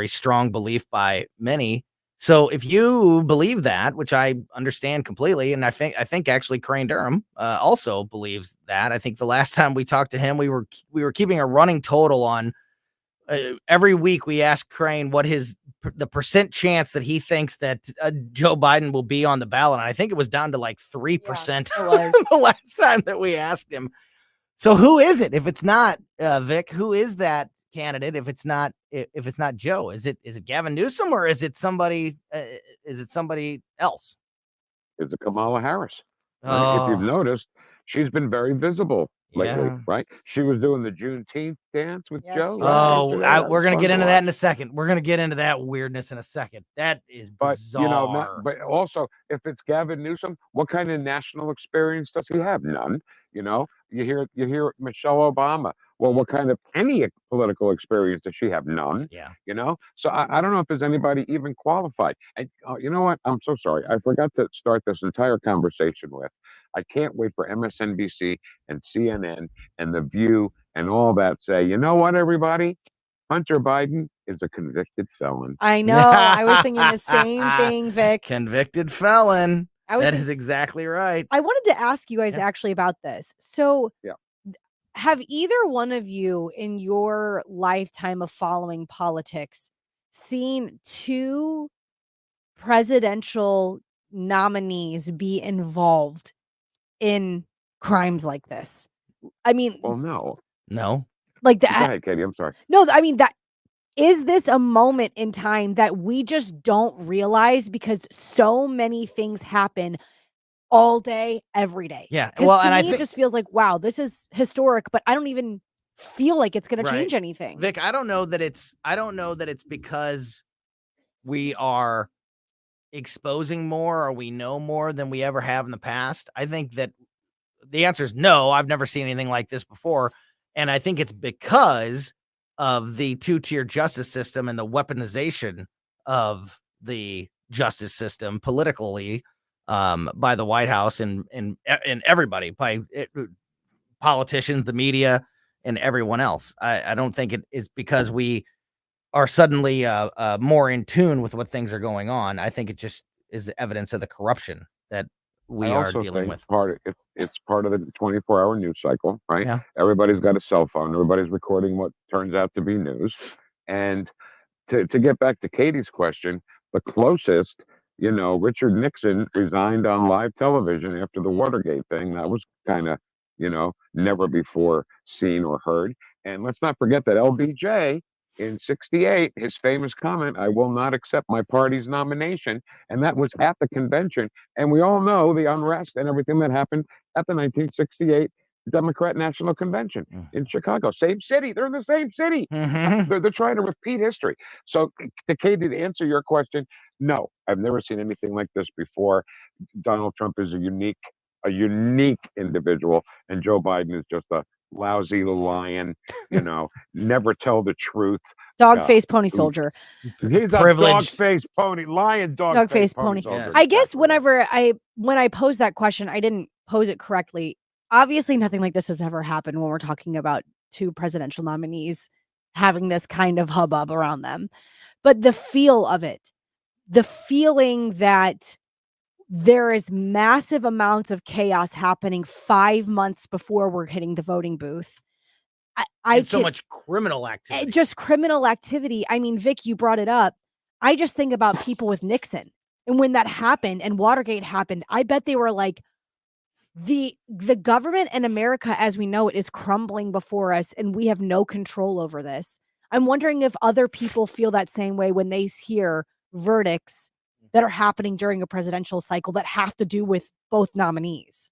strong belief by many. So if you believe that, which I understand completely, and I think actually Crane Durham also believes that. I think the last time we talked to him, we were keeping a running total on every week. We asked Crane what the percent chance that he thinks that Joe Biden will be on the ballot. And I think it was down to like 3% It was. the last time that we asked him. So who is it? If it's not Vic, who is that candidate? If it's not Joe, is it Gavin Newsom or is it somebody else? Is it Kamala Harris? Right? If you've noticed, she's been very visible lately, Yeah. right? She was doing the Juneteenth dance with Yes, Joe. she Right? was. Yesterday. That We're was gonna fun get to into that watch. in a second. We're gonna get into that weirdness in a second. That is But bizarre. but also, if it's Gavin Newsom, what kind of national experience does he have? None. You hear Michelle Obama. Well, what kind of any political experience does she have? None. Yeah. So I don't know if there's anybody even qualified. And you know what? I'm so sorry. I forgot to start this entire conversation with. I can't wait for MSNBC and CNN and The View and all that say, you know what, everybody? Hunter Biden is a convicted felon. I know. I was thinking the same thing, Vic. Convicted felon. I was That think- is exactly right. I wanted to ask you guys actually about this. So, Yeah. have either one of you in your lifetime of following politics seen two presidential nominees be involved in crimes like this? I mean, Well, no. No. like Go that. ahead, Katie. I'm sorry. No, I mean, that is this a moment in time that we just don't realize because so many things happen all day, every day. Yeah, 'Cause well, to and I me, it think- just feels like, wow, this is historic, but I don't even feel like it's going to Right. change anything. Vic, I don't know that it's because we are exposing more or we know more than we ever have in the past. I think that the answer is no. I've never seen anything like this before. And I think it's because of the two-tier justice system and the weaponization of the justice system politically by the White House and everybody, by politicians, the media, and everyone else. I don't think it is because we are suddenly more in tune with what things are going on. I think it just is evidence of the corruption that we I are also dealing think with. it's part of the 24-hour news cycle, right? Yeah. Everybody's got a cell phone. Everybody's recording what turns out to be news. And to get back to Katie's question, the closest, Richard Nixon resigned on live television after the Watergate thing. That was kind of, never before seen or heard. And let's not forget that LBJ in 68, his famous comment, I will not accept my party's nomination. And that was at the convention. And we all know the unrest and everything that happened at the 1968 Democrat National Convention in Chicago. Same city. They're in the same city. They're trying to repeat history. So to Katie, to answer your question, no, I've never seen anything like this before. Donald Trump is a unique individual, and Joe Biden is just a lousy lion, never tell the truth. Dog-faced pony soldier. He's a dog-faced pony, lion dog-faced pony soldier. I guess when I posed that question, I didn't pose it correctly. Obviously, nothing like this has ever happened when we're talking about two presidential nominees having this kind of hubbub around them. But the feel of it, the feeling that there is massive amounts of chaos happening 5 months before we're hitting the voting booth. And so much criminal activity. Just criminal activity. I mean, Vic, you brought it up. I just think about people with Nixon. And when that happened and Watergate happened, I bet they were like, the government and America as we know it is crumbling before us, and we have no control over this. I'm wondering if other people feel that same way when they hear verdicts that are happening during a presidential cycle that have to do with both nominees.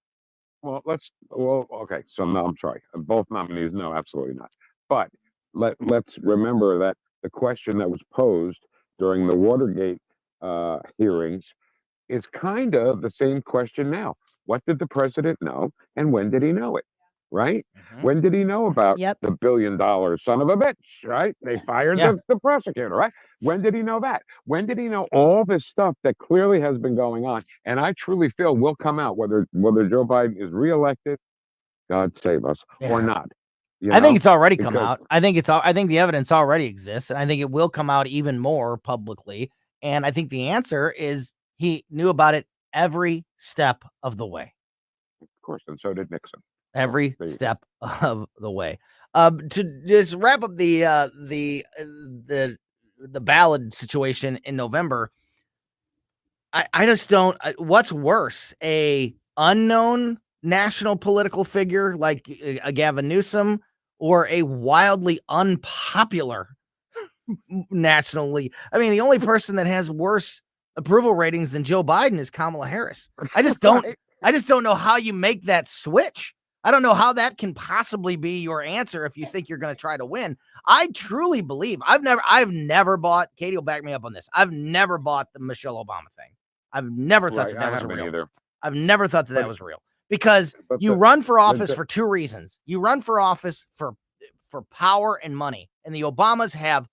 Well, okay. So no, I'm sorry. Both nominees, no, absolutely not. But let's remember that the question that was posed during the Watergate hearings is kind of the same question now. What did the president know, and when did he know it? Right? When did he know about the $1 billion son of a bitch? Right? They fired the prosecutor. Right? When did he know that? When did he know all this stuff that clearly has been going on? And I truly feel will come out whether Joe Biden is reelected, God save us, or not. I think it's already come out. I think the evidence already exists, and I think it will come out even more publicly. And I think the answer is he knew about it every step of the way. Of course, and so did Nixon. Every step of the way. To just wrap up the ballot situation in November, I just don't. What's worse, a unknown national political figure like a Gavin Newsom, or a wildly unpopular nationally? I mean, the only person that has worse approval ratings than Joe Biden is Kamala Harris. I just don't. I just don't know how you make that switch. I don't know how that can possibly be your answer if you think you're going to try to win. I truly believe I've never bought. Katie will back me up on this. I've never bought the Michelle Obama thing. I've never thought that was real. Either. I've never thought that was real, because you run for office for two reasons. You run for office for power and money, and the Obamas have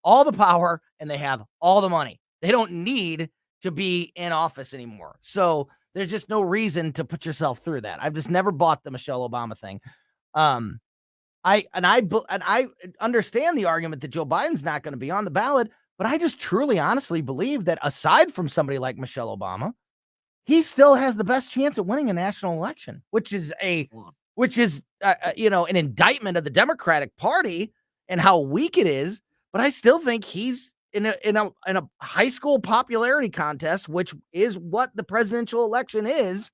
all the power and they have all the money. They don't need to be in office anymore. So there's just no reason to put yourself through that. I've just never bought the Michelle Obama thing. I understand the argument that Joe Biden's not going to be on the ballot, but I just truly, honestly believe that aside from somebody like Michelle Obama, he still has the best chance at winning a national election, which is an indictment of the Democratic Party and how weak it is. But I still think he's in a high school popularity contest, which is what the presidential election is.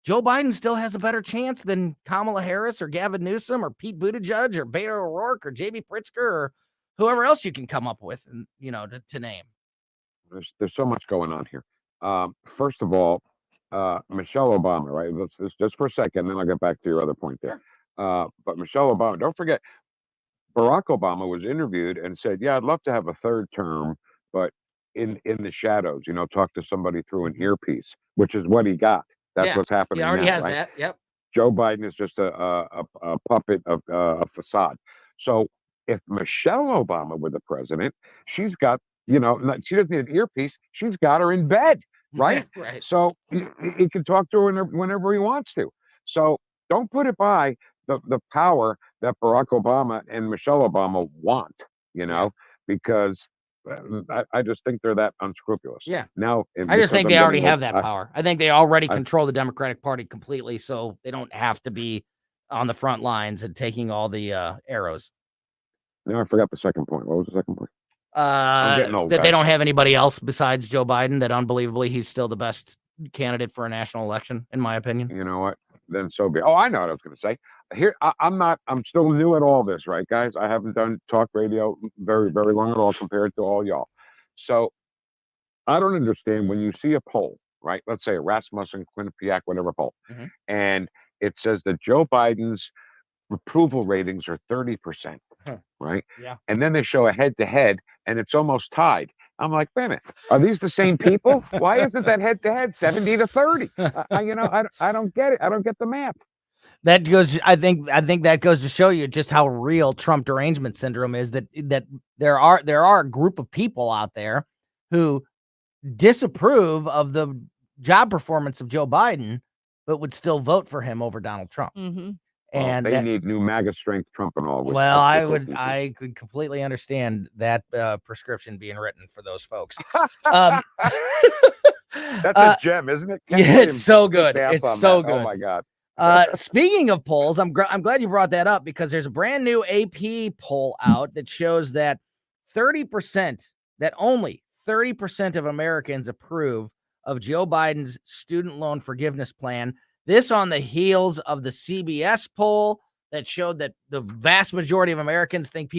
Joe Biden still has a better chance than Kamala Harris or Gavin Newsom or Pete Buttigieg or Beto O'Rourke or J.B. Pritzker or whoever else you can come up with, to name. There's so much going on here. First of all, Michelle Obama, right? Let's just for a second, then I'll get back to your other point there. But Michelle Obama, don't forget, Barack Obama was interviewed and said, "Yeah, I'd love to have a third term, but in the shadows, talk to somebody through an earpiece," which is what he got. That's what's happening. He already now, has right? that. Yep. Joe Biden is just a puppet of a facade. So if Michelle Obama were the president, she's got, she doesn't need an earpiece. She's got her in bed, right? Right. So he can talk to her whenever he wants to. So don't put it by the power that Barack Obama and Michelle Obama want, because I just think they're that unscrupulous. Yeah. Now, I just think they already have that power. I think they already control the Democratic Party completely, so they don't have to be on the front lines and taking all the arrows. Now I forgot the second point. What was the second point? I'm getting old, that guys. they don't have anybody else besides Joe Biden, that unbelievably he's still the best candidate for a national election, in my opinion. You know what? Then so be it. Oh, I know what I was going to say. Here, I'm still new at all this, right, guys? I haven't done talk radio very, very long at all compared to all y'all. So I don't understand when you see a poll, right? Let's say a Rasmussen, Quinnipiac, whatever poll, and it says that Joe Biden's approval ratings are 30%, right? Yeah. And then they show a head-to-head, and it's almost tied. I'm like, wait a minute, are these the same people? Why isn't that head-to-head 70-30? I don't get it. I don't get the math. That goes. I think that goes to show you just how real Trump derangement syndrome is. That there are a group of people out there who disapprove of the job performance of Joe Biden, but would still vote for him over Donald Trump. Mm-hmm. And they need new MAGA strength Trump and all. I could completely understand that prescription being written for those folks. That's a gem, isn't it? Yeah, it's so good. It's so good. Oh my God. Speaking of polls, I'm glad you brought that up, because there's a brand new AP poll out that shows that only 30% of Americans approve of Joe Biden's student loan forgiveness plan. This on the heels of the CBS poll that showed that the vast majority of Americans think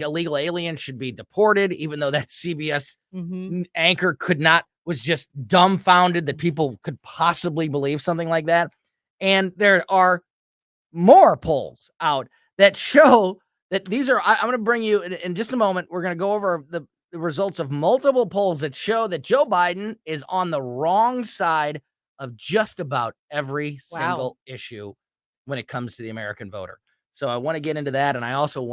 illegal aliens should be deported, even though that CBS anchor was just dumbfounded that people could possibly believe something like that. And there are more polls out that show that I'm going to bring you in just a moment. We're going to go over the results of multiple polls that show that Joe Biden is on the wrong side of just about every single issue when it comes to the American voter. So I want to get into that. And I also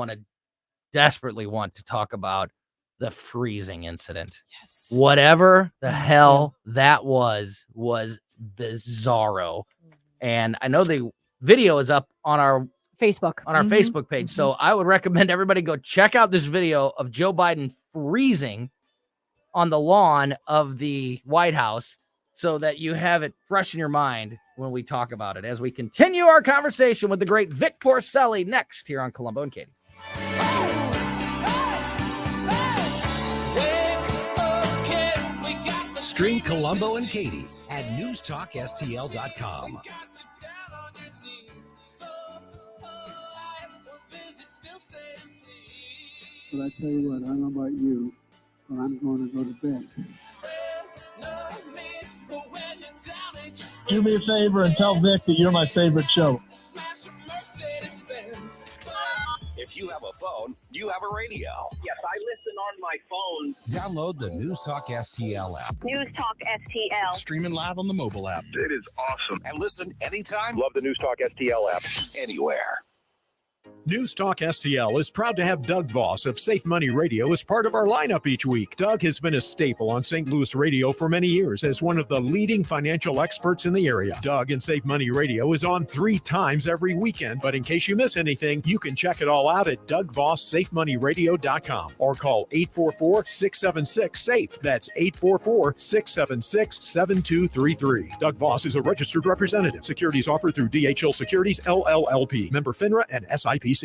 desperately want to talk about the freezing incident. Yes. Whatever the hell that was bizarro. And I know the video is up on our Facebook Facebook page. So I would recommend everybody go check out this video of Joe Biden freezing on the lawn of the White House so that you have it fresh in your mind when we talk about it, as we continue our conversation with the great Vic Porcelli next here on Colombo and Katie. Stream Colombo and Katie at newstalkstl.com. But I tell you what, I don't know about you, but I'm going to go to bed. Do me a favor and tell Vic that you're my favorite show. If you have a phone, you have a radio. Yes, I listen on my phone. Download the News Talk STL app. News Talk STL. Streaming live on the mobile app. It is awesome. And listen anytime. Love the News Talk STL app. Anywhere. News Talk STL is proud to have Doug Voss of Safe Money Radio as part of our lineup each week. Doug has been a staple on St. Louis radio for many years as one of the leading financial experts in the area. Doug and Safe Money Radio is on 3 times every weekend, but in case you miss anything, you can check it all out at DougVossSafeMoneyRadio.com or call 844-676-SAFE. That's 844-676-7233. Doug Voss is a registered representative. Securities offered through DHL Securities, LLLP. Member FINRA and SIPC.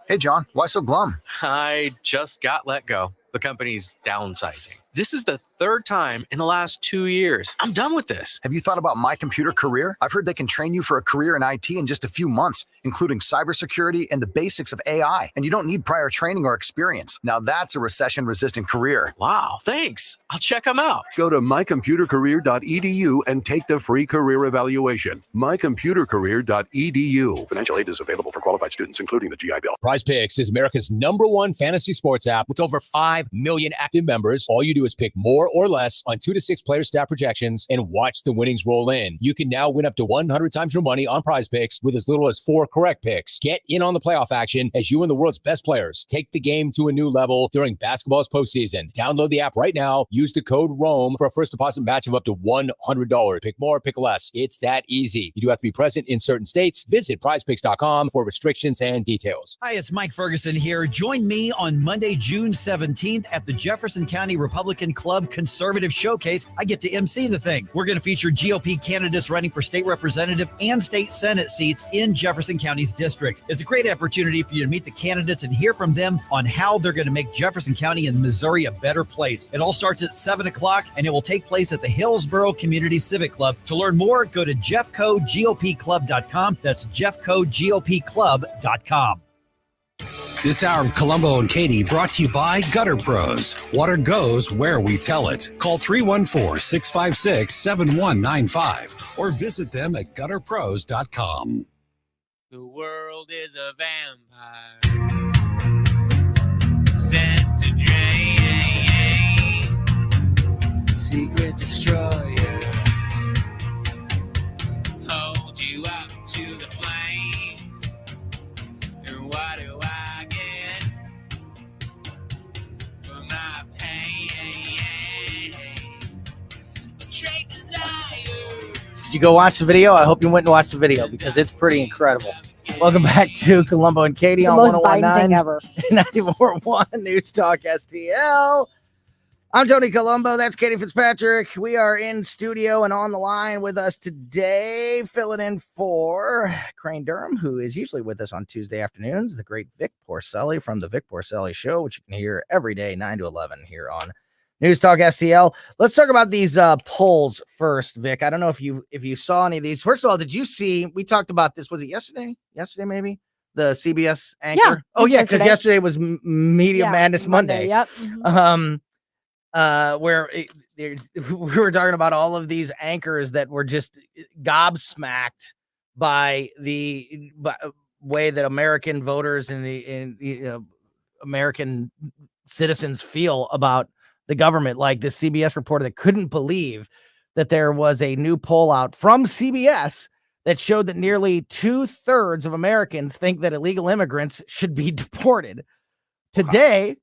Hey, John, why so glum? I just got let go. The company's downsizing. This is the 3rd time in the last 2 years. I'm done with this. Have you thought about My Computer Career? I've heard they can train you for a career in IT in just a few months, including cybersecurity and the basics of AI. And you don't need prior training or experience. Now that's a recession-resistant career. Wow, thanks. I'll check them out. Go to mycomputercareer.edu and take the free career evaluation. mycomputercareer.edu. Financial aid is available for qualified students, including the GI Bill. PrizePicks is America's #1 fantasy sports app with over 5 million active members. All you do is pick more or less on 2 to 6 player stat projections and watch the winnings roll in. You can now win up to 100 times your money on PrizePicks with as little as 4 correct picks. Get in on the playoff action as you and the world's best players take the game to a new level during basketball's postseason. Download the app right now. Use the code ROAM for a first deposit match of up to $100. Pick more, pick less. It's that easy. You do have to be present in certain states. Visit prizepicks.com for restrictions and details. Hi, it's Mike Ferguson here. Join me on Monday, June 17th at the Jefferson County Republican Club Conservative Showcase. I get to MC the thing. We're going to feature GOP candidates running for state representative and state Senate seats in Jefferson County's districts. It's a great opportunity for you to meet the candidates and hear from them on how they're going to make Jefferson County and Missouri a better place. It all starts at 7 o'clock and it will take place at the Hillsborough Community Civic Club. To learn more, go to jeffcogopclub.com. That's jeffcogopclub.com. This hour of Colombo and Katie brought to you by Gutter Pros. Water goes where we tell it. Call 314-656-7195 or visit them at gutterpros.com. The world is a vampire sent to drain. Secret destroyers hold you up to the flames. And what do I get for my pain? Betrayed desire. Did you go watch the video? I hope you went and watched the video because it's pretty incredible. Welcome back to Colombo and Katie on most Biden thing 101.9 ever. 94.1 News Talk STL. I'm Tony Colombo. That's Katie Fitzpatrick. We are in studio and on the line with us today, filling in for Crane Durham, who is usually with us on Tuesday afternoons, the great Vic Porcelli from the Vic Porcelli Show, which you can hear every day, 9 to 11 here on News Talk STL. Let's talk about these polls first, Vic. I don't know if you saw any of these. First of all, did you see? We talked about this. Was it yesterday? Yesterday, maybe the CBS anchor. Yeah. Oh yeah, because yesterday was Media Madness Monday. Yep. Where we were talking about all of these anchors that were just gobsmacked by the way that American voters and American citizens feel about the government. Like this CBS reporter that couldn't believe that there was a new poll out from CBS that showed that nearly 2/3 of Americans think that illegal immigrants should be deported. Today,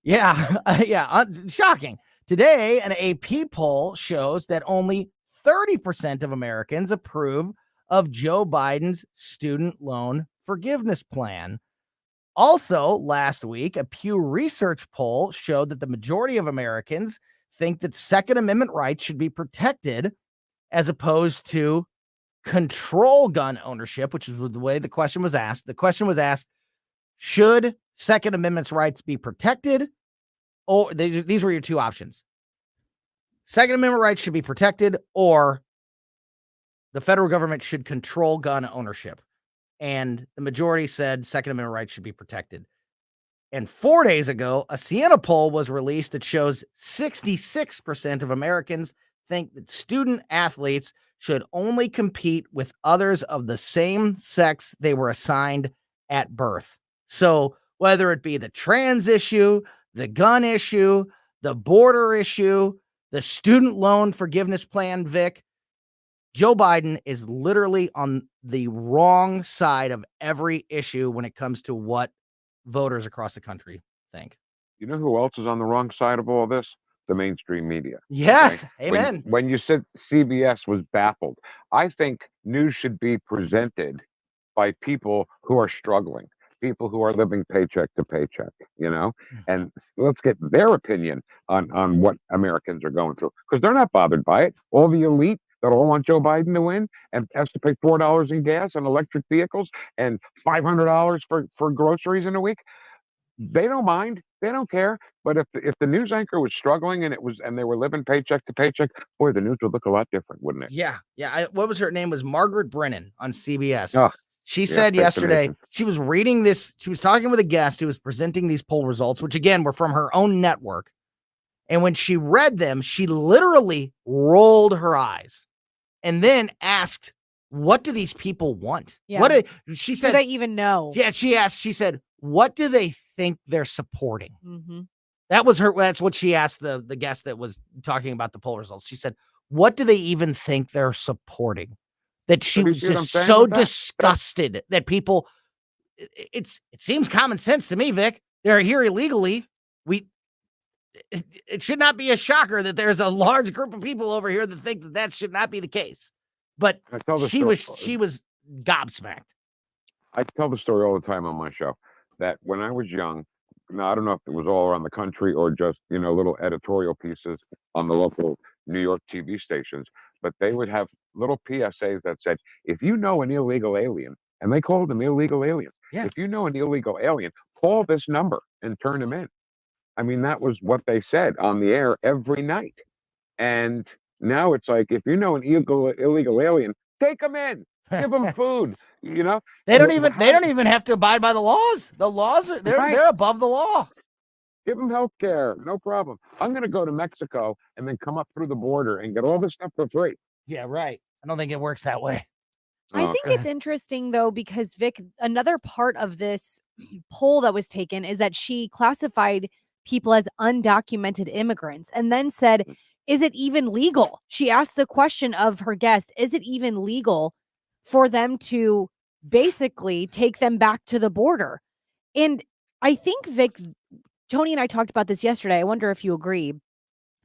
shocking. Today, an AP poll shows that only 30% of Americans approve of Joe Biden's student loan forgiveness plan. Also, last week, a Pew Research poll showed that the majority of Americans think that Second Amendment rights should be protected as opposed to control gun ownership, which is the way the question was asked. The question was asked, should Second Amendment's rights be protected? Or these were your two options. Second Amendment rights should be protected, or the federal government should control gun ownership. And the majority said Second Amendment rights should be protected. And 4 days ago, a Siena poll was released that shows 66% of Americans think that student athletes should only compete with others of the same sex they were assigned at birth. So whether it be the trans issue, the gun issue, the border issue, the student loan forgiveness plan, Vic, Joe Biden is literally on the wrong side of every issue when it comes to what voters across the country think. You know who else is on the wrong side of all this? The mainstream media. Yes. Okay? Amen. When you said CBS was baffled, I think news should be presented by people who are struggling, people who are living paycheck to paycheck, and let's get their opinion on what Americans are going through, because they're not bothered by it. All the elite that all want Joe Biden to win and has to pay $4 in gas on electric vehicles and $500 for groceries in a week, they don't mind. They don't care. But if the news anchor was struggling and they were living paycheck to paycheck, boy, the news would look a lot different, wouldn't it? Yeah. What was her name? Was Margaret Brennan on CBS. Oh, she said yesterday she was reading this. She was talking with a guest who was presenting these poll results, which again were from her own network. And when she read them, she literally rolled her eyes and then asked, "What do these people want?" Yeah. She said, do they even know? Yeah, she said, "What do they think they're supporting?" Mm-hmm. That's what she asked the guest that was talking about the poll results. She said, "What do they even think they're supporting?" That she was just so disgusted that people. It seems common sense to me, Vic. They're here illegally. It should not be a shocker that there's a large group of people over here that think that should not be the case. But she was gobsmacked. I tell the story all the time on my show that when I was young, now I don't know if it was all around the country or just, little editorial pieces on the local New York TV stations, but they would have little PSAs that said, if you know an illegal alien, and they called them illegal aliens. Yeah. If you know an illegal alien, call this number and turn them in. I mean, that was what they said on the air every night. And now it's like, if you know an illegal alien, take them in, give them food. They don't even have to abide by the laws. The laws are they're above the law. Give them health care, no problem. I'm going to go to Mexico and then come up through the border and get all this stuff for free. Yeah, right. I don't think it works that way. I think it's interesting, though, because Vic, another part of this poll that was taken is that she classified people as undocumented immigrants and then said, is it even legal? She asked the question of her guest, is it even legal for them to basically take them back to the border? And I think, Vic, Tony and I talked about this yesterday. I wonder if you agree.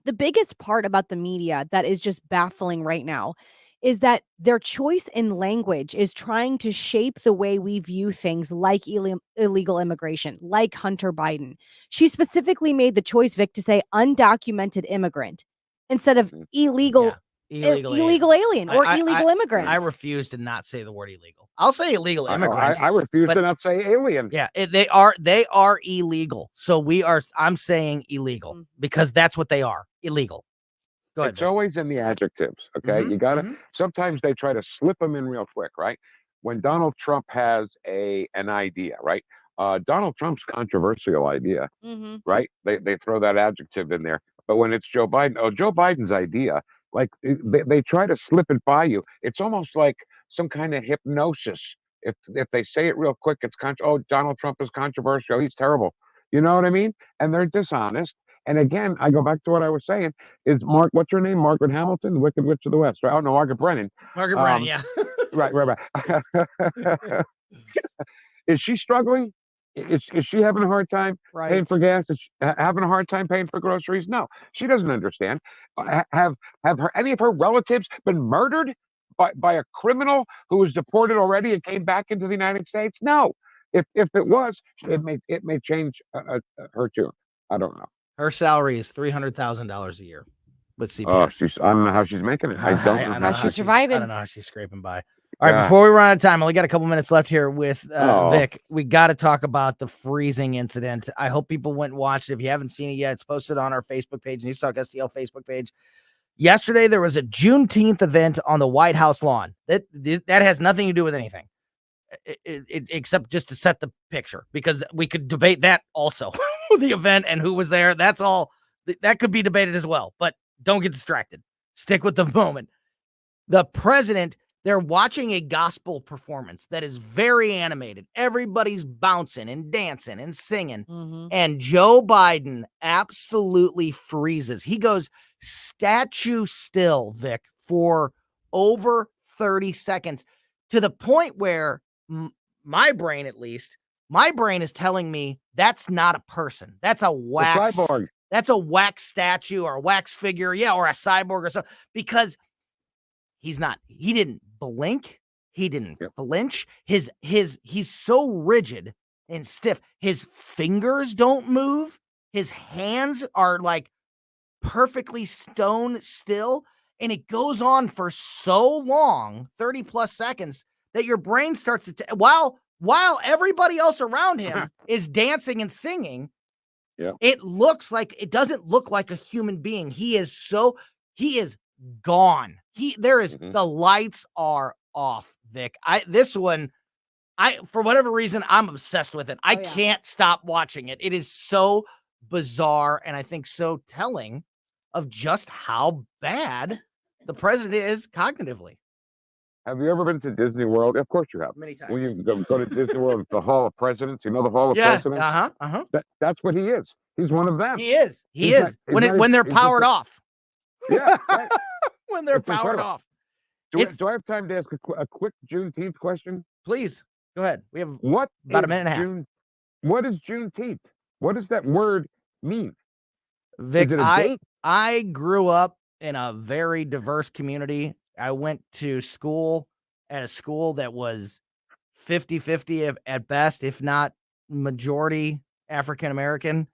The biggest part about the media that is just baffling right now is that their choice in language is trying to shape the way we view things like illegal immigration, like Hunter Biden. She specifically made the choice, Vic, to say undocumented immigrant instead of illegal Illegal alien or illegal immigrant. I refuse to not say the word illegal. I'll say illegal immigrants. I refuse to not say alien. Yeah, they are illegal. So I'm saying illegal because that's what they are. Illegal. Go ahead. It's always in the adjectives. Okay. You got to, sometimes they try to slip them in real quick, right? When Donald Trump has an idea, right? Donald Trump's controversial idea, right? They throw that adjective in there. But when it's Joe Biden, Joe Biden's idea, like they try to slip it by you. It's almost like some kind of hypnosis. If they say it real quick, it's Donald Trump is controversial. He's terrible. You know what I mean? And they're dishonest. And again, I go back to what I was saying. Is what's her name? Margaret Hamilton, the Wicked Witch of the West. Right? Oh no, Margaret Brennan. Margaret Brennan, yeah. right. Is she struggling? Is she having a hard time paying for gas? Is she having a hard time paying for groceries? No, she doesn't understand. Have any of her relatives been murdered by a criminal who was deported already and came back into the United States? No. If it was, it may change her tune. I don't know. Her salary is $300,000 a year with CBS. Oh, I don't know how she's making it. I don't know how she's surviving. I don't know how she's scraping by. All right, before we run out of time, I only got a couple minutes left here with Vic. We got to talk about the freezing incident. I hope people went and watched it. If you haven't seen it yet, it's posted on our Facebook page, News Talk STL Facebook page. Yesterday, there was a Juneteenth event on the White House lawn. That has nothing to do with anything, except just to set the picture, because we could debate that also, the event and who was there. That's all. That could be debated as well, but don't get distracted. Stick with the moment. The president, they're watching a gospel performance that is very animated. Everybody's bouncing and dancing and singing. And Joe Biden absolutely freezes. He goes statue still, Vic, for over 30 seconds, to the point where my brain is telling me that's not a person. That's a wax. Cyborg. That's a wax statue or a wax figure. Yeah. Or a cyborg or something, because he didn't blink. He didn't flinch. He's so rigid and stiff. His fingers don't move. His hands are like perfectly stone still. And it goes on for so long, 30 plus seconds, that your brain starts to, while everybody else around him is dancing and singing, it doesn't look like a human being. He is gone. The lights are off, Vic. For whatever reason, I'm obsessed with it. I can't stop watching it. It is so bizarre, and I think so telling of just how bad the president is cognitively. Have you ever been to Disney World? Of course you have. Many times. When you go to Disney World, the Hall of Presidents, you know the Hall of Presidents? That's what he is. He's one of them. He is. When they're powered off. Yeah. Right. When they're powered off. Do I have time to ask a quick Juneteenth question? Please. Go ahead. We have about a minute and a half. What is Juneteenth? What does that word mean? Vic, I grew up in a very diverse community. I went to school at a school that was 50-50 at best, if not majority African-American.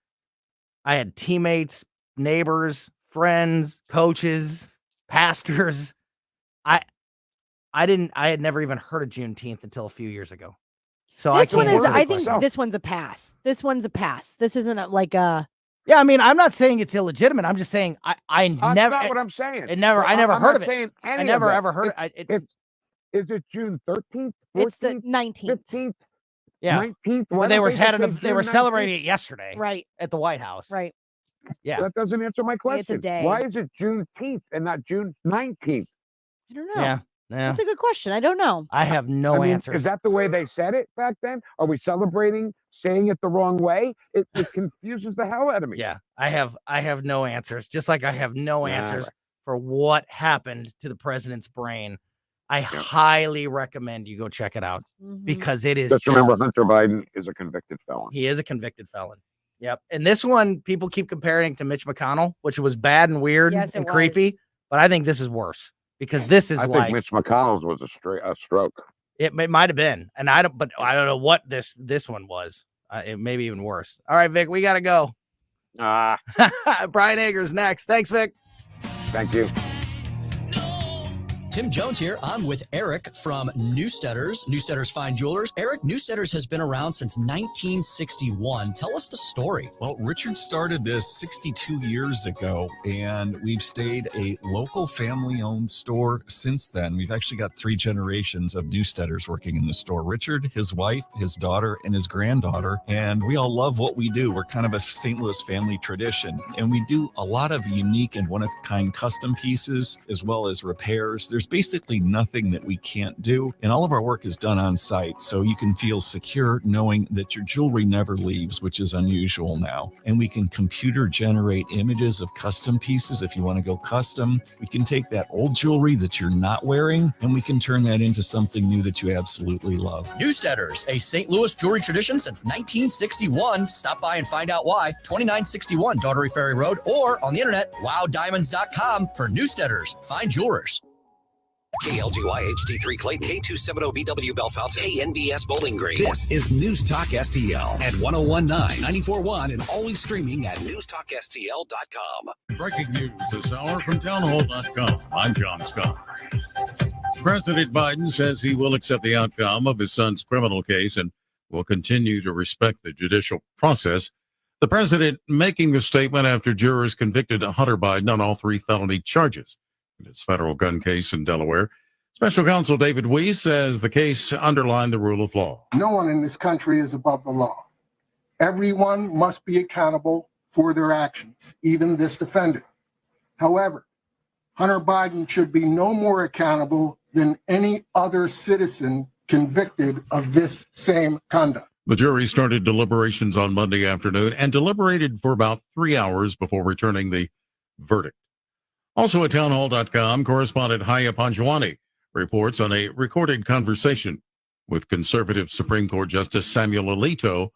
I had teammates, neighbors, friends, coaches, pastors. I had never even heard of Juneteenth until a few years ago. So I think this one's a pass. This one's a pass. This isn't like a. Yeah, I mean, I'm not saying it's illegitimate. I'm just saying I never. That's not what I'm saying. I never heard of it. I never ever heard it. Is it June 13th? 14th, it's the 19th. 15th? Yeah. 19th? Well, they were celebrating it yesterday. Right. At the White House. Right. Yeah. That doesn't answer my question. It's a day. Why is it Juneteenth and not June 19th? I don't know. Yeah. That's a good question. I don't know. I have no answers. Is that the way they said it back then? Are we celebrating saying it the wrong way? It confuses the hell out of me. Yeah. I have no answers. Just like I have no answers for what happened to the president's brain. I highly recommend you go check it out because it is. Just remember, Hunter Biden is a convicted felon. He is a convicted felon. Yep. And this one, people keep comparing to Mitch McConnell, which was bad and weird and creepy. But I think this is worse because this is I think Mitch McConnell's was a stroke. It might have been, and I don't know what this one was. It may be even worse. All right, Vic, we got to go. Brian Eggers next. Thanks, Vic. Thank you. No Tim Jones here. I'm with Eric from Newsteaders, Newsteaders Fine Jewelers. Eric, Newsteaders has been around since 1961. Tell us the story. Well, Richard started this 62 years ago, and we've stayed a local family-owned store since then. We've actually got 3 generations of Newsteaders working in the store. Richard, his wife, his daughter, and his granddaughter, and we all love what we do. We're kind of a St. Louis family tradition, and we do a lot of unique and one-of-a-kind custom pieces, as well as repairs. There's basically nothing that we can't do, and all of our work is done on site, so you can feel secure knowing that your jewelry never leaves, which is unusual now. And we can computer generate images of custom pieces if you want to go custom. We can take that old jewelry that you're not wearing, and we can turn that into something new that you absolutely love. Newsteaders, a St. Louis jewelry tradition since 1961. Stop by and find out why. 2961 Daughtery Ferry Road, or on the internet, wowdiamonds.com for Newsteaders Fine Jewelers. KLGY HD3 Clayton, K270BW Bellefonte, KNBS Bowling Green. This is News Talk STL at 1019, 94.1, and always streaming at newstalkstl.com. Breaking news this hour from townhall.com. I'm John Scott. President Biden says he will accept the outcome of his son's criminal case and will continue to respect the judicial process. The president making the statement after jurors convicted Hunter Biden on all 3 felony charges in his federal gun case in Delaware. Special counsel David Weiss says the case underlined the rule of law. No one in this country is above the law. Everyone must be accountable for their actions, even this defendant. However, Hunter Biden should be no more accountable than any other citizen convicted of this same conduct. The jury started deliberations on Monday afternoon and deliberated for about 3 hours before returning the verdict. Also at townhall.com, correspondent Haya Panjwani reports on a recorded conversation with conservative Supreme Court Justice Samuel Alito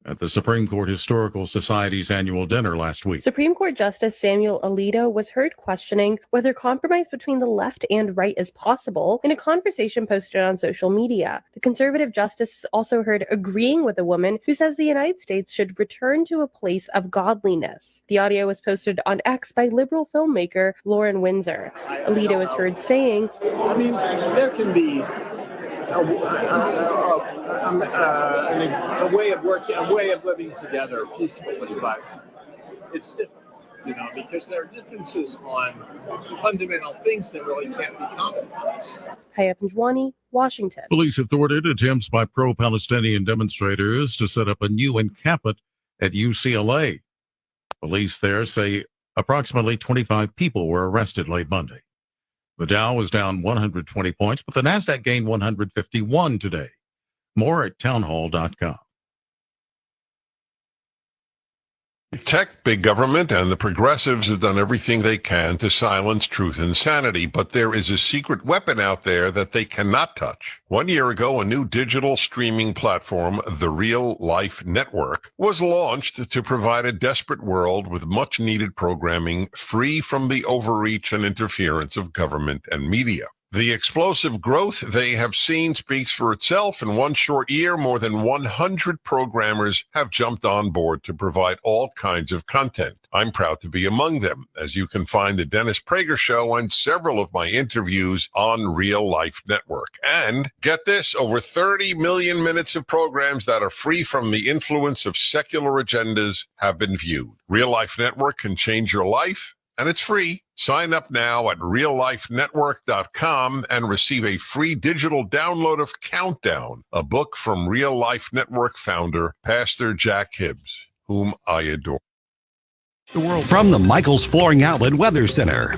at the Supreme Court Historical Society's annual dinner last week. Supreme Court Justice Samuel Alito was heard questioning whether compromise between the left and right is possible in a conversation posted on social media. The conservative justice is also heard agreeing with a woman who says the United States should return to a place of godliness. The audio was posted on X by liberal filmmaker Lauren Windsor. Alito is heard saying, I mean, there can be a way of working, a way of living together peacefully, but it's difficult, because there are differences on fundamental things that really can't be compromised. Haya Panjwani, Washington. Police have thwarted attempts by pro-Palestinian demonstrators to set up a new encampment at UCLA. Police there say approximately 25 people were arrested late Monday. The Dow was down 120 points, but the NASDAQ gained 151 today. More at townhall.com. Tech, big government, and the progressives have done everything they can to silence truth and sanity, but there is a secret weapon out there that they cannot touch. 1 year ago, a new digital streaming platform, the Real Life Network, was launched to provide a desperate world with much-needed programming free from the overreach and interference of government and media. The explosive growth they have seen speaks for itself. In 1 short year, more than 100 programmers have jumped on board to provide all kinds of content. I'm proud to be among them, as you can find the Dennis Prager Show and several of my interviews on Real Life Network. And get this, over 30 million minutes of programs that are free from the influence of secular agendas have been viewed. Real Life Network can change your life, and it's free. Sign up now at reallifenetwork.com and receive a free digital download of Countdown, a book from Real Life Network founder, Pastor Jack Hibbs, whom I adore. From the Michaels Flooring Outlet Weather Center.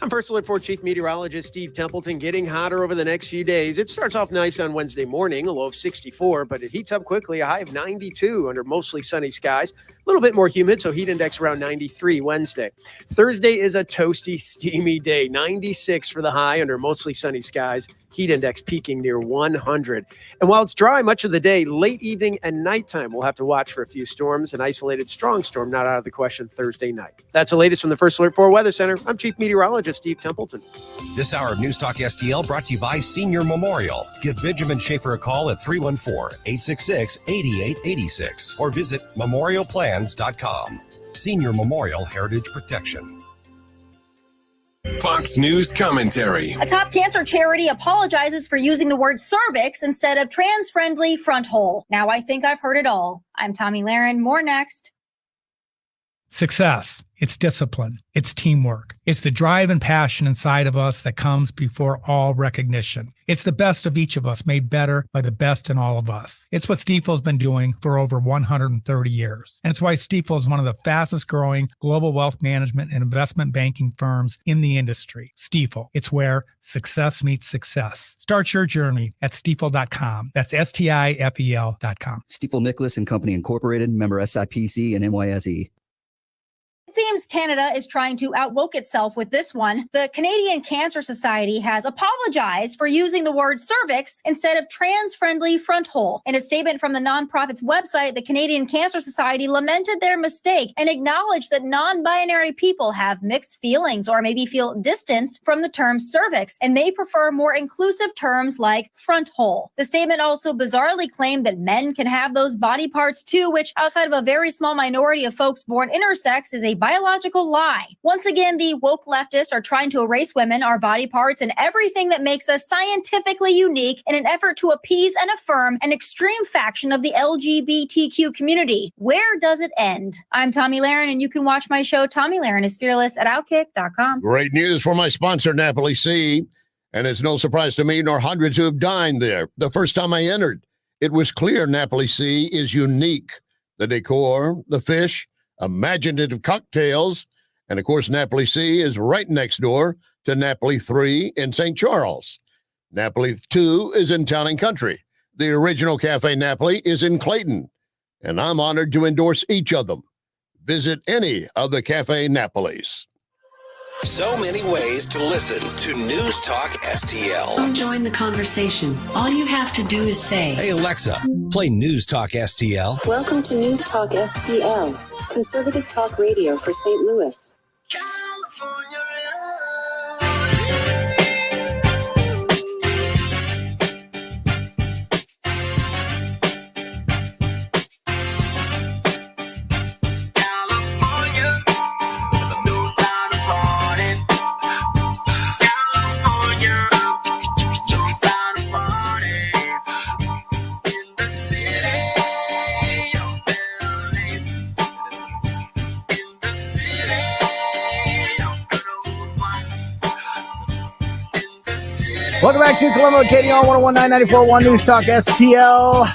I'm First Alert 4 Chief Meteorologist Steve Templeton. Getting hotter over the next few days. It starts off nice on Wednesday morning, a low of 64, but it heats up quickly, a high of 92 under mostly sunny skies. A little bit more humid, so heat index around 93 Wednesday. Thursday is a toasty, steamy day, 96 for the high under mostly sunny skies. Heat index peaking near 100. And while it's dry much of the day, late evening and nighttime, we'll have to watch for a few storms. An isolated strong storm not out of the question Thursday night. That's the latest from the First Alert 4 Weather Center. I'm Chief Meteorologist Steve Templeton. This hour of News Talk STL brought to you by Senior Memorial. Give Benjamin Schaefer a call at 314-866-8886 or visit memorialplans.com. Senior Memorial Heritage Protection. Fox News commentary. A top cancer charity apologizes for using the word cervix instead of trans-friendly front hole. Now I think I've heard it all. I'm Tommy Lahren. More next. Success. It's discipline. It's teamwork. It's the drive and passion inside of us that comes before all recognition. It's the best of each of us made better by the best in all of us. It's what Stifel's been doing for over 130 years. And it's why Stifel is one of the fastest growing global wealth management and investment banking firms in the industry. Stifel. It's where success meets success. Start your journey at stifel.com. That's STIFEL.com. Stifel Nicholas and Company Incorporated, member SIPC and NYSE. It seems Canada is trying to outwoke itself with this one. The Canadian Cancer Society has apologized for using the word cervix instead of trans-friendly front hole. In a statement from the nonprofit's website, the Canadian Cancer Society lamented their mistake and acknowledged that non-binary people have mixed feelings or maybe feel distance from the term cervix and may prefer more inclusive terms like front hole. The statement also bizarrely claimed that men can have those body parts too, which outside of a very small minority of folks born intersex is a biological lie. Once again, the woke leftists are trying to erase women, our body parts, and everything that makes us scientifically unique in an effort to appease and affirm an extreme faction of the LGBTQ community. Where does it end? I'm Tommy Lahren, and you can watch my show, Tommy Lahren is Fearless, at Outkick.com. Great news for my sponsor, Napoli Sea. And it's no surprise to me, nor hundreds who have dined there. The first time I entered, it was clear Napoli Sea is unique. The decor, the fish, imaginative cocktails, and of course, Napoli Sea is right next door to Napoli 3 in St. Charles. Napoli 2 is in Town and Country. The original Cafe Napoli is in Clayton, and I'm honored to endorse each of them. Visit any of the Cafe Napolis. So many ways to listen to News Talk STL. Come join the conversation. All you have to do is say, Hey Alexa, play News Talk STL. Welcome to News Talk STL, conservative talk radio for St. Louis. Welcome back to Colombo Katie on 101.9 News Talk STL.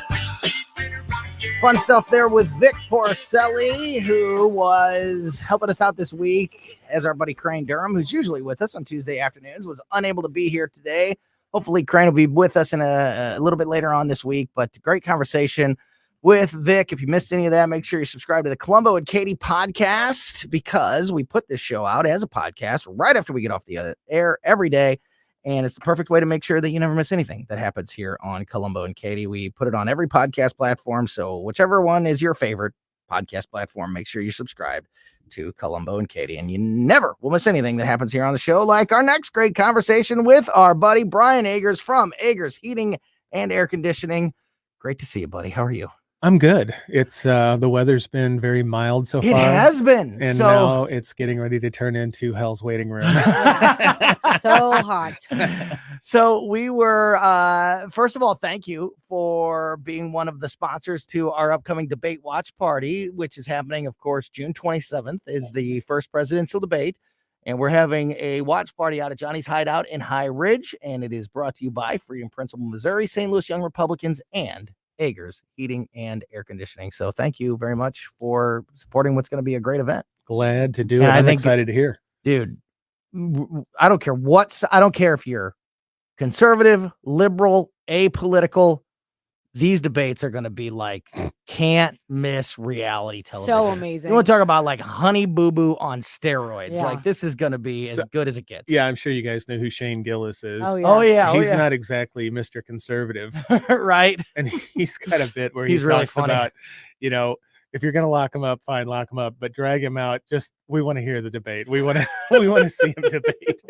Fun stuff there with Vic Porcelli, who was helping us out this week, as our buddy Crane Durham, who's usually with us on Tuesday afternoons, was unable to be here today. Hopefully Crane will be with us in a little bit later on this week, but great conversation with Vic. If you missed any of that, make sure you subscribe to the Colombo and Katie podcast, because we put this show out as a podcast right after we get off the air every day. And it's the perfect way to make sure that you never miss anything that happens here on Colombo and Katie. We put it on every podcast platform. So whichever one is your favorite podcast platform, make sure you subscribe to Colombo and Katie, and you never will miss anything that happens here on the show, like our next great conversation with our buddy Brian Agers from Agers Heating and Air Conditioning. Great to see you, buddy. How are you? I'm good. It's the weather's been very mild so far. It has been. And so, now it's getting ready to turn into hell's waiting room. So hot. So we were, first of all, thank you for being one of the sponsors to our upcoming debate watch party, which is happening, of course, June 27th is the first presidential debate. And we're having a watch party out at Johnny's Hideout in High Ridge. And it is brought to you by Freedom Principle Missouri, St. Louis Young Republicans, and Agers Heating and Air Conditioning. So thank you very much for supporting what's going to be a great event. Glad to do it. I'm excited to hear. Dude, I don't care I don't care if you're conservative, liberal, apolitical. These debates are going to be like can't miss reality television. So amazing. You want to talk about like Honey Boo Boo on steroids? Yeah. Like this is going to be as good as it gets. Yeah, I'm sure you guys know who Shane Gillis is. Oh, yeah. Oh, yeah. He's not exactly Mr. Conservative. Right. And he's got a bit where He's he really talks funny. about, if you're going to lock him up, fine, lock him up, but drag him out. We want to hear the debate. We want to see him debate.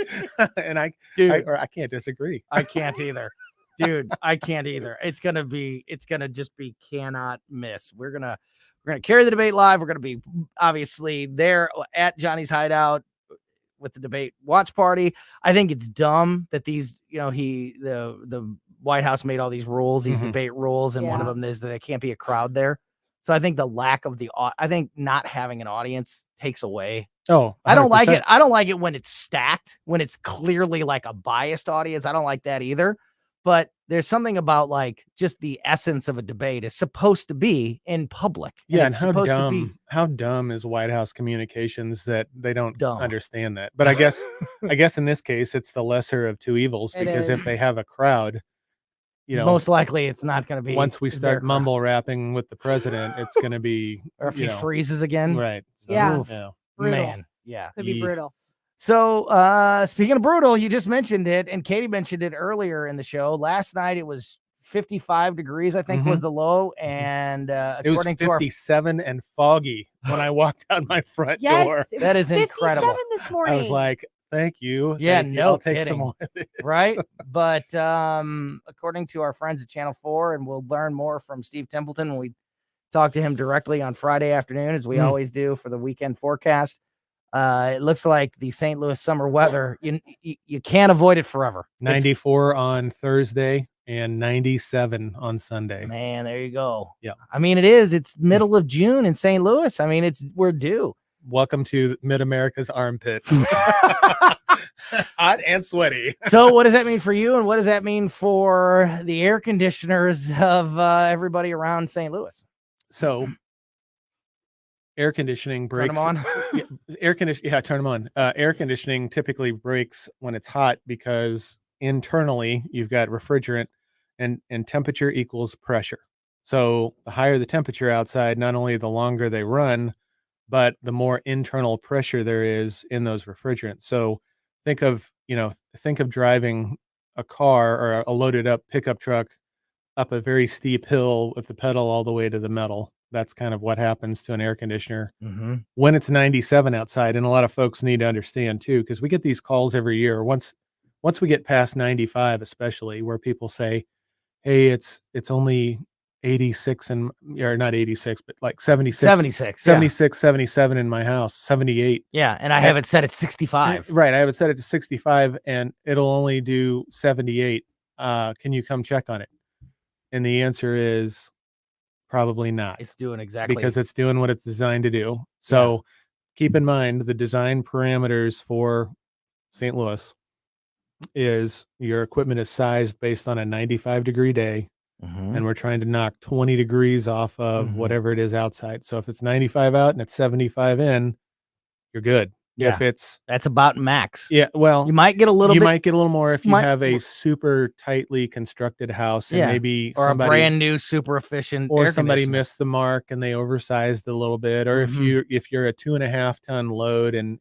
And I can't disagree. I can't either. Dude, I can't either. It's gonna just be cannot miss. We're gonna carry the debate live. We're gonna be obviously there at Johnny's Hideout. with the debate watch party. I think it's dumb that these, the White House made all these rules, these debate rules, and one of them is that there can't be a crowd there. So I think the lack of I think not having an audience takes away. Oh, 100%. I don't like it. I don't like it when it's stacked, when it's clearly like a biased audience. I don't like that either. But there's something about like just the essence of a debate is supposed to be in public. Yeah, and it's how supposed dumb, to be how dumb is White House communications that they don't understand that. But I guess in this case, it's the lesser of two evils, It because is. if they have a crowd, most likely it's not going to be. once we their start crowd. mumble rapping with the president, it's going to be, Or if he freezes again. right? So, Yeah. yeah. Brutal. Man, yeah. Could be brutal. So, speaking of brutal, you just mentioned it, and Katie mentioned it earlier in the show. Last night it was 55 degrees, I think, was the low, and It was according to our 57 and foggy when I walked out my front Yes, door. it was That is 57 incredible. this morning. I was like, "Thank you, Yeah, thank you. no I'll take kidding. some more of this." right? But according to our friends at Channel 4, and we'll learn more from Steve Templeton when we talk to him directly on Friday afternoon, as we always do for the weekend forecast. It looks like the St. Louis summer weather, you can't avoid it forever. 94 on Thursday and 97 on Sunday. Man, there you go. Yeah. I mean, it's middle of June in St. Louis. I mean, we're due. Welcome to Mid-America's armpit. Hot and sweaty. So what does that mean for you? And what does that mean for the air conditioners of everybody around St. Louis? So air conditioning breaks. Turn 'em on. Turn them on. Air conditioning typically breaks when it's hot because internally you've got refrigerant and temperature equals pressure. So the higher the temperature outside, not only the longer they run, but the more internal pressure there is in those refrigerants. So think of driving a car or a loaded up pickup truck up a very steep hill with the pedal all the way to the metal. That's kind of what happens to an air conditioner when it's 97 outside. And a lot of folks need to understand too, because we get these calls every year. Once we get past 95, especially, where people say, "Hey, it's only 86 or not 86, but like 76, 77 in my house, 78." Yeah, and I have it set at 65. Right, I have it set it to 65, and it'll only do 78. Can you come check on it? And the answer is probably not. It's doing exactly because it's doing what it's designed to do. So keep in mind the design parameters for St. Louis is your equipment is sized based on a 95-degree day. And we're trying to knock 20 degrees off of whatever it is outside. So if it's 95 out and it's 75 in, you're good. Yeah, If that's about max. Yeah, well, you might get a little. You bit, might get a little more if you might- have a super tightly constructed house, and maybe or somebody, a brand new, super efficient, or air somebody conditioner. missed the mark and they oversized it a little bit, or if you're a 2.5 ton load and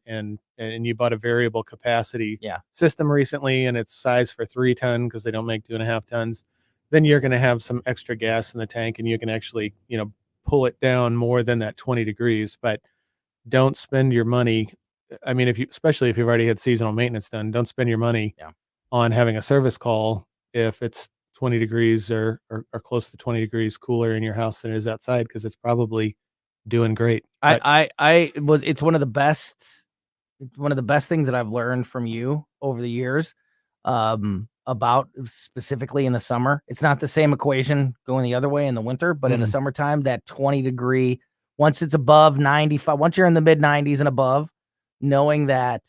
you bought a variable capacity system recently and it's sized for 3 ton because they don't make 2.5 tons, then you're going to have some extra gas in the tank and you can actually pull it down more than that 20 degrees. But don't spend your money. I mean, especially if you've already had seasonal maintenance done, don't spend your money on having a service call if it's 20 degrees or close to 20 degrees cooler in your house than it is outside, because it's probably doing great. It's one of the best things that I've learned from you over the years, about specifically in the summer. It's not the same equation going the other way in the winter, but in the summertime, that 20 degree, once it's above 95, once you're in the mid 90s and above, knowing that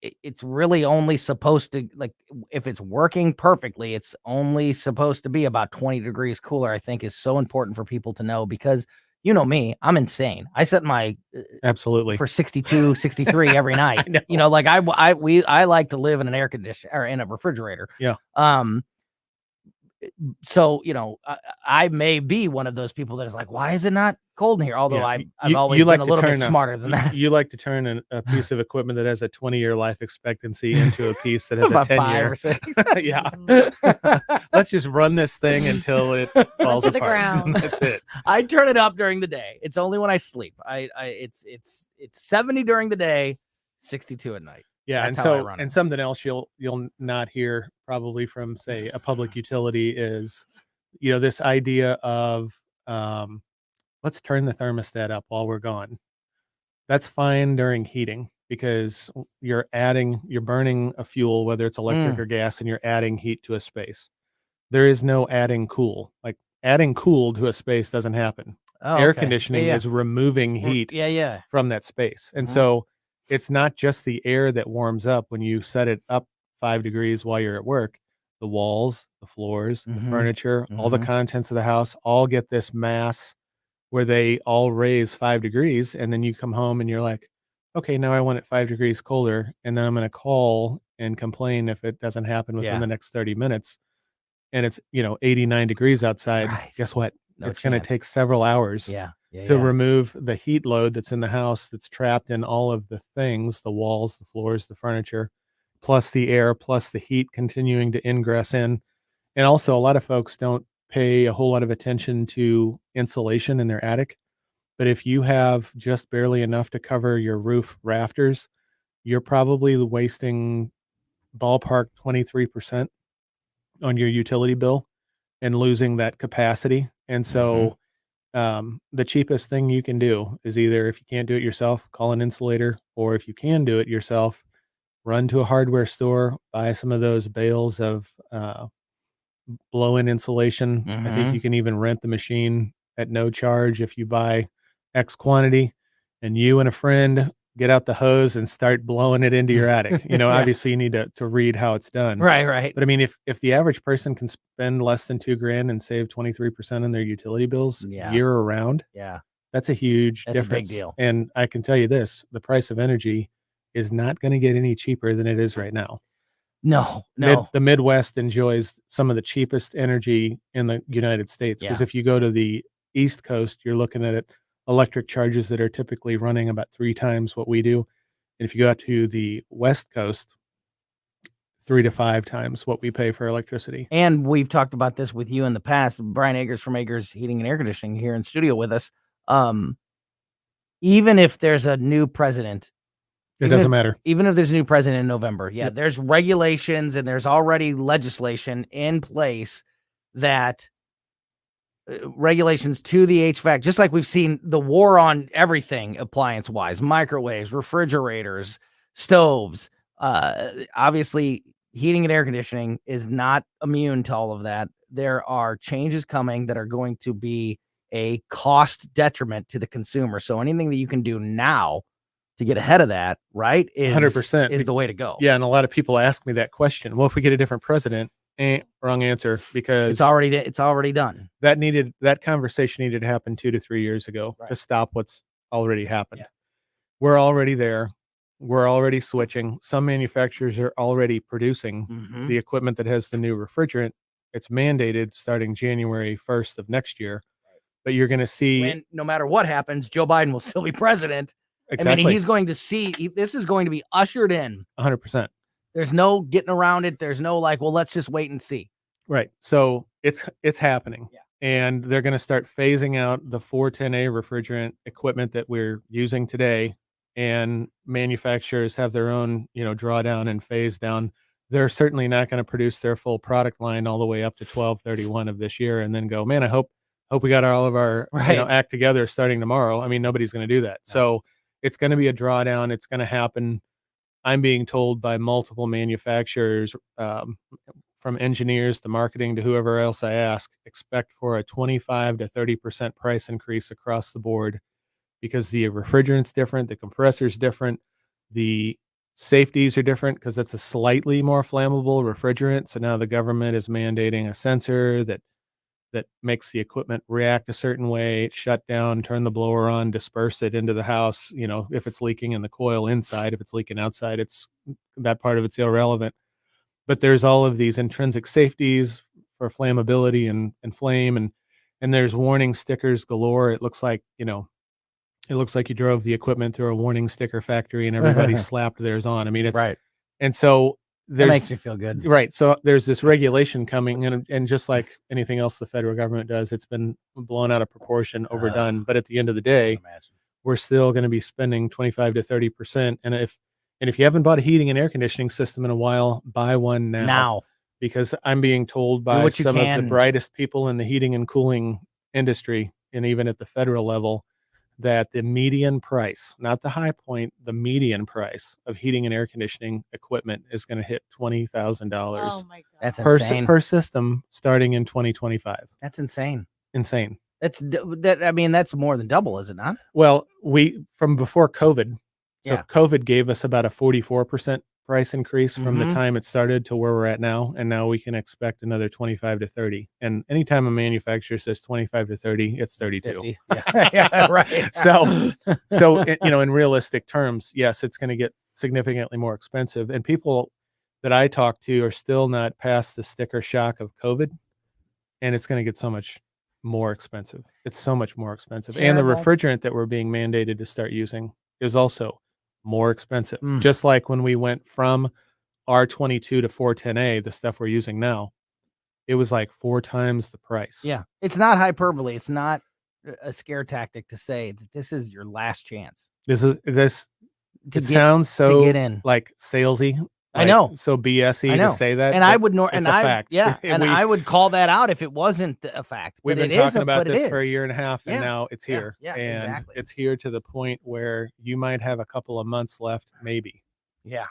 it's really only supposed to, like, if it's working perfectly, it's only supposed to be about 20 degrees cooler, I think is so important for people to know, because you know me, I'm insane. I set my absolutely for 62, 63 every night. Like I like to live in an air conditioner or in a refrigerator. Yeah. So, I may be one of those people that is like, why is it not cold in here? Although I've always you been like a to little bit turn smarter than that. You like to turn a piece of equipment that has a 20-year life expectancy into a piece that has a About 10-year. 5 or 6. Yeah. Let's just run this thing until it falls to the apart. ground. That's it. I turn it up during the day. It's only when I sleep. It's 70 during the day, 62 at night. Yeah, That's and how I so run it. and something else you'll not hear probably from, say, a public utility is, this idea of let's turn the thermostat up while we're gone. That's fine during heating. because you're burning a fuel, whether it's electric Mm. or gas, and you're adding heat to a space. There is no adding cool. Like adding cool to a space doesn't happen. Oh, Air okay. conditioning Yeah. is removing heat Yeah. from that space. And Mhm. so it's not just the air that warms up when you set it up 5 degrees while you're at work. The walls, the floors, the Mhm. furniture, all the Mhm. contents of the house all get this mass where they all raise 5 degrees. And then you come home and you're like, okay, now I want it 5 degrees colder. And then I'm going to call and complain if it doesn't happen within Yeah. the next 30 minutes. And it's, 89 degrees outside. Right. Guess what? No It's going to chance. take several hours Yeah. to remove the heat load that's in the house that's trapped in all of the things, the walls, the floors, the furniture, plus the air, plus the heat continuing to ingress in. And also, a lot of folks don't pay a whole lot of attention to insulation in their attic. But if you have just barely enough to cover your roof rafters, you're probably wasting ballpark 23% on your utility bill and losing that capacity. And so, the cheapest thing you can do is either, if you can't do it yourself, call an insulator, or if you can do it yourself, run to a hardware store, buy some of those bales of blow-in insulation. I think Mhm. you can even rent the machine at no charge if you buy X quantity, and you and a friend get out the hose and start blowing it into your attic. Yeah. Obviously you need to read how it's done. Right. But I mean, if the average person can spend less than $2,000 and save 23% on their utility bills Yeah. year around, Yeah. that's a huge That's a big difference. deal. And I can tell you this, the price of energy is not going to get any cheaper than it is right now. No. The Midwest enjoys some of the cheapest energy in the United States, because Yeah. if you go to the East Coast, you're looking at electric charges that are typically running about 3 times what we do. And if you go out to the West Coast, 3 to 5 times what we pay for electricity. And we've talked about this with you in the past. Brian Agers from Agers Heating and Air Conditioning here in studio with us. Even if there's a new president, It doesn't matter. Even if there's a new president in November, Yep. there's regulations and there's already legislation in place that regulations to the HVAC, just like we've seen the war on everything appliance wise, microwaves, refrigerators, stoves. Obviously, heating and air conditioning is not immune to all of that. There are changes coming that are going to be a cost detriment to the consumer. So anything that you can do now to get ahead of that, right, is 100% is the way to go. Yeah, and a lot of people ask me that question. Well, if we get a different president, wrong answer, because It's already done. that conversation needed to happen 2 to 3 years ago to stop what's already happened. We're already there. We're already switching. Some manufacturers are already producing Mhm. the equipment that has the new refrigerant. It's mandated starting January 1st of next year. But you're going to see, When no matter what happens, Joe Biden will still be president. I Exactly. mean, he's going to see this is going to be ushered in. 100%. There's no getting around it. There's no like, well, let's just wait and see. Right. So it's happening. And they're going to start phasing out the 410A refrigerant equipment that we're using today. And manufacturers have their own, drawdown and phase down. They're certainly not going to produce their full product line all the way up to 12/31 of this year and then go, man, I hope we got all of our act together starting tomorrow. I mean, nobody's going to do that. So it's going to be a drawdown. It's going to happen. I'm being told by multiple manufacturers, from engineers to marketing to whoever else I ask, expect for a 25 to 30% price increase across the board, because the refrigerant's different, the compressor's different, the safeties are different because it's a slightly more flammable refrigerant. So now the government is mandating a sensor that makes the equipment react a certain way, shut down, turn the blower on, disperse it into the house. If it's leaking in the coil inside, if it's leaking outside, that part of it's irrelevant. But there's all of these intrinsic safeties for flammability and flame, and there's warning stickers galore. It looks like you drove the equipment through a warning sticker factory and everybody slapped theirs on. I mean, it's right. And so That makes me feel good. Right. So there's this regulation coming, and just like anything else the federal government does, it's been blown out of proportion, overdone. But at the end of the day, we're still going to be spending 25 to 30%. And if you haven't bought a heating and air conditioning system in a while, buy one now. Because I'm being told by what you some of can. the brightest people in the heating and cooling industry, and even at the federal level, that the median price, not the high point, the median price of heating and air conditioning equipment is going to hit $20,000 Oh my God. That's per insane. per system starting in 2025. That's insane. Insane. That's that. I mean, that's more than double, is it not? Well, from before COVID. So Yeah. COVID gave us about a 44% price increase from the Mhm. time it started to where we're at now, and now we can expect another 25 to 30. And anytime a manufacturer says 25 to 30, it's 32. 50. Yeah, yeah, right. So in realistic terms, yes, it's going to get significantly more expensive. And people that I talk to are still not past the sticker shock of COVID, and it's going to get so much more expensive. It's so much more expensive. And the Terrible. refrigerant that we're being mandated to start using is also more expensive. Mm. Just like when we went from R22 to 410A, the stuff we're using now, it was like 4 times the price. Yeah, it's not hyperbole. It's not a scare tactic to say that this is your last chance. It To sounds so get in. like salesy. I like, know. so BS-y I know. to say that. And but I would it's a fact. Yeah, and I would call that out if it wasn't a fact. We've But been it is talking about but it this for a is. year and a half, and Yeah, now it's yeah, here. yeah, and exactly. it's here to the point where you might have a couple of months left, maybe. Yeah.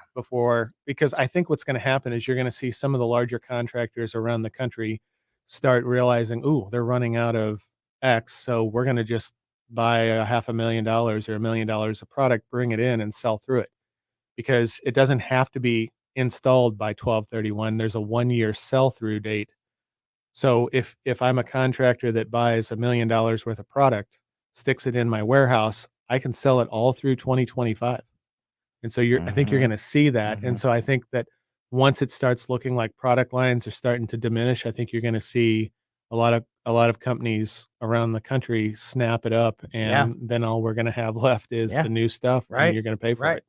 Because I think what's going to happen is you're going to see some of the larger contractors around the country start realizing, ooh, they're running out of X, so we're going to just buy $500,000 or $1 million of product, bring it in, and sell through it, because it doesn't have to be installed by 12/31. There's a 1-year sell-through date. So if I'm a contractor that buys $1 million worth of product, sticks it in my warehouse, I can sell it all through 2025. And so I think you're Mhm. going to see that. And Mhm. so I think that once it starts looking like product lines are starting to diminish, I think you're going to see a lot of companies around the country snap it up, Yeah. and then all we're going to have left is Yeah. the new stuff, and Right. you're going to pay for Right. it.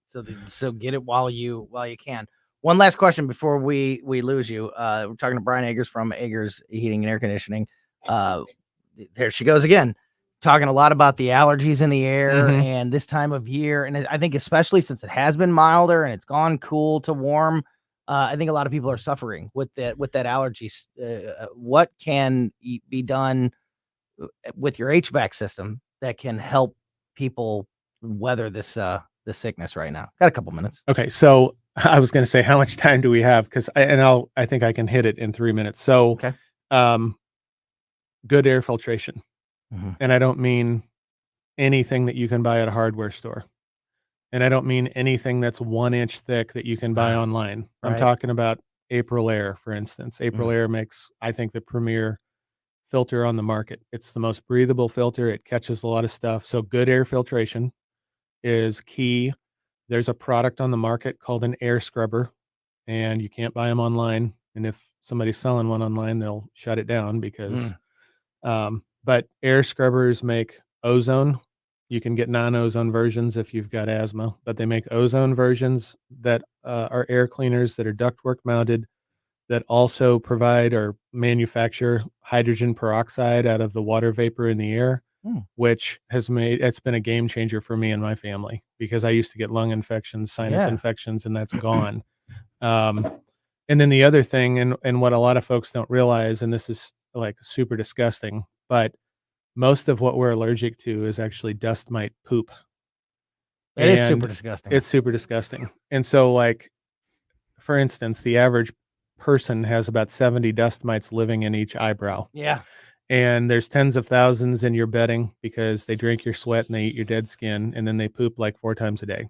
So get it while you can. One last question before we lose you. We're talking to Brian Agers from Agers Heating and Air Conditioning. There she goes again, talking a lot about the allergies in the air Mhm. and this time of year. And I think especially since it has been milder and it's gone cool to warm, I think a lot of people are suffering with that allergies. What can be done with your HVAC system that can help people weather this sickness right now? Got a couple minutes. Okay, so I was going to say, how much time do we have? Because I think I can hit it in 3 minutes. So, Okay. Good air filtration, Mhm. and I don't mean anything that you can buy at a hardware store, and I don't mean anything that's 1 inch thick that you can buy online. I'm Right. talking about April Air, for instance. April Air makes, I think, the premier filter on the market. It's the most breathable filter. It catches a lot of stuff. So good air filtration is key. There's a product on the market called an air scrubber, and you can't buy them online. And if somebody's selling one online, they'll shut it down because, but air scrubbers make ozone. You can get non-ozone versions if you've got asthma, but they make ozone versions that are air cleaners that are ductwork mounted, that also provide or manufacture hydrogen peroxide out of the water vapor in the air, which it's been a game changer for me and my family, because I used to get lung infections, sinus Yeah. infections, and that's gone. And then the other thing, and what a lot of folks don't realize, and this is like super disgusting, but most of what we're allergic to is actually dust mite poop. It is super And disgusting. It's super disgusting. And so, like, for instance, the average person has about 70 dust mites living in each eyebrow. Yeah. And there's tens of thousands in your bedding, because they drink your sweat and they eat your dead skin, and then they poop like 4 times a day.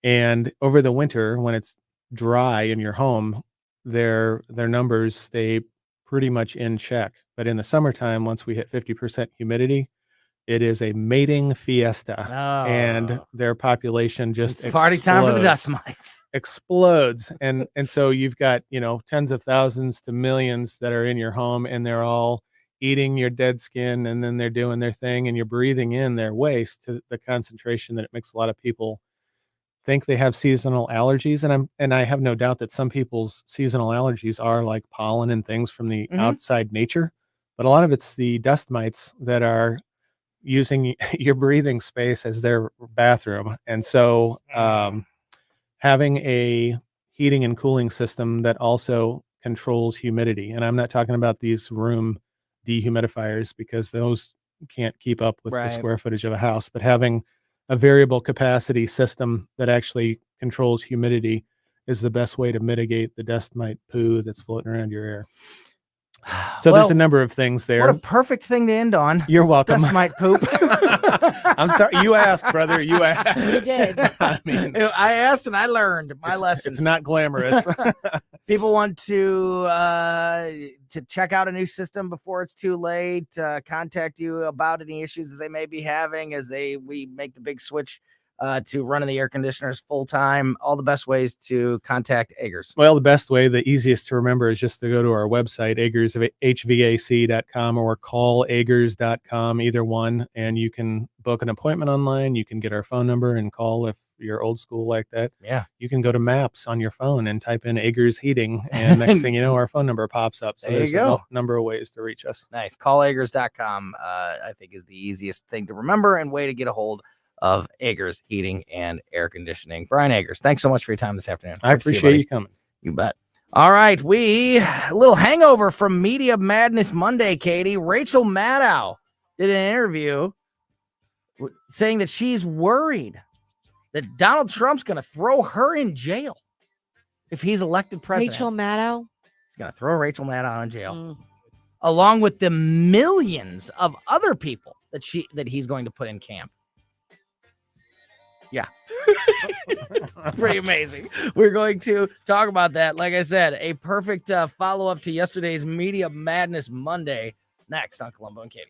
And over the winter, when it's dry in your home, their numbers stay pretty much in check. But in the summertime, once we hit 50% humidity, it is a mating fiesta, and their population just It's party time for the dust explodes. mites. Explodes. And so you've got, tens of thousands to millions that are in your home, and they're all eating your dead skin, and then they're doing their thing, and you're breathing in their waste to the concentration that it makes a lot of people think they have seasonal allergies. And I have no doubt that some people's seasonal allergies are like pollen and things from the outside nature, but a lot of it's the dust mites that are using your breathing space as their bathroom. And so having a heating and cooling system that also controls humidity, and I'm not talking about these room dehumidifiers, because those can't keep up with the Right. square footage of a house. But having a variable capacity system that actually controls humidity is the best way to mitigate the dust mite poo that's floating around your air. So there's a Well, number of things there. What a perfect thing to end on. You're welcome. Dust mite poop. I'm sorry. You asked, brother. You asked. You did. I mean, I asked and I learned my lesson. It's not glamorous. People want to check out a new system before it's too late. Contact you about any issues that they may be having as we make the big switch to running the air conditioners full time. All the best ways to contact Agers. Well, the best way, the easiest to remember, is just to go to our website, HVAC.com, or call Agers.com, either one, and you can book an appointment online. You can get our phone number and call if you're old school like that. Yeah. You can go to Maps on your phone and type in Agers Heating, and next thing you know, our phone number pops up. So There you there's go. a number of ways to reach us. Nice. Callagers.com, I think, is the easiest thing to remember and way to get a hold of Agers Heating and Air Conditioning. Brian Agers, thanks so much for your time this afternoon. I Good to see appreciate buddy. you coming. You bet. All right, a little hangover from Media Madness Monday, Katie. Rachel Maddow did an interview saying that she's worried that Donald Trump's going to throw her in jail if he's elected president. Rachel Maddow. He's going to throw Rachel Maddow in jail, along with the millions of other people that he's going to put in camp. Yeah. Pretty amazing. We're going to talk about that. Like I said, a perfect follow-up to yesterday's Media Madness Monday. Next on Colombo and Katie.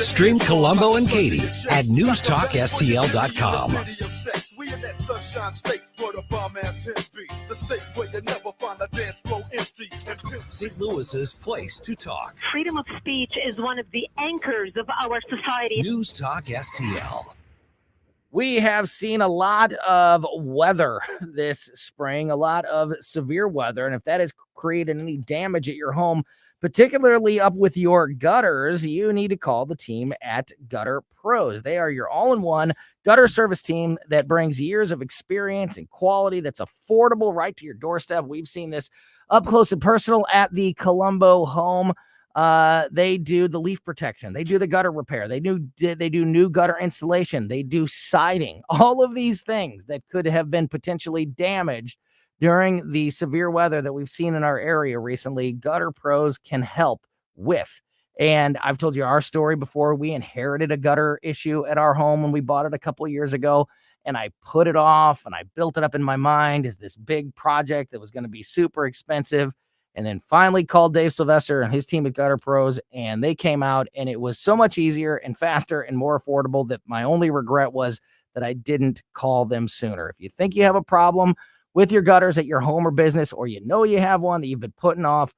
Stream Colombo and Katie at newstalkstl.com. St. Louis's place to talk. Freedom of speech is one of the anchors of our society. News Talk STL. We have seen a lot of weather this spring, a lot of severe weather. And if that has created any damage at your home, particularly up with your gutters, you need to call the team at Gutter Pros. They are your all-in-one gutter service team that brings years of experience and quality that's affordable right to your doorstep. We've seen this up close and personal at the Colombo home. They do the leaf protection. They do the gutter repair. They do new gutter installation. They do siding. All of these things that could have been potentially damaged during the severe weather that we've seen in our area recently, Gutter Pros can help with. And I've told you our story before. We inherited a gutter issue at our home when we bought it a couple of years ago. And I put it off and I built it up in my mind as this big project that was going to be super expensive. And then finally called Dave Sylvester and his team at Gutter Pros, and they came out, and it was so much easier and faster and more affordable that my only regret was that I didn't call them sooner. If you think you have a problem with your gutters at your home or business, or you know you have one that you've been putting off,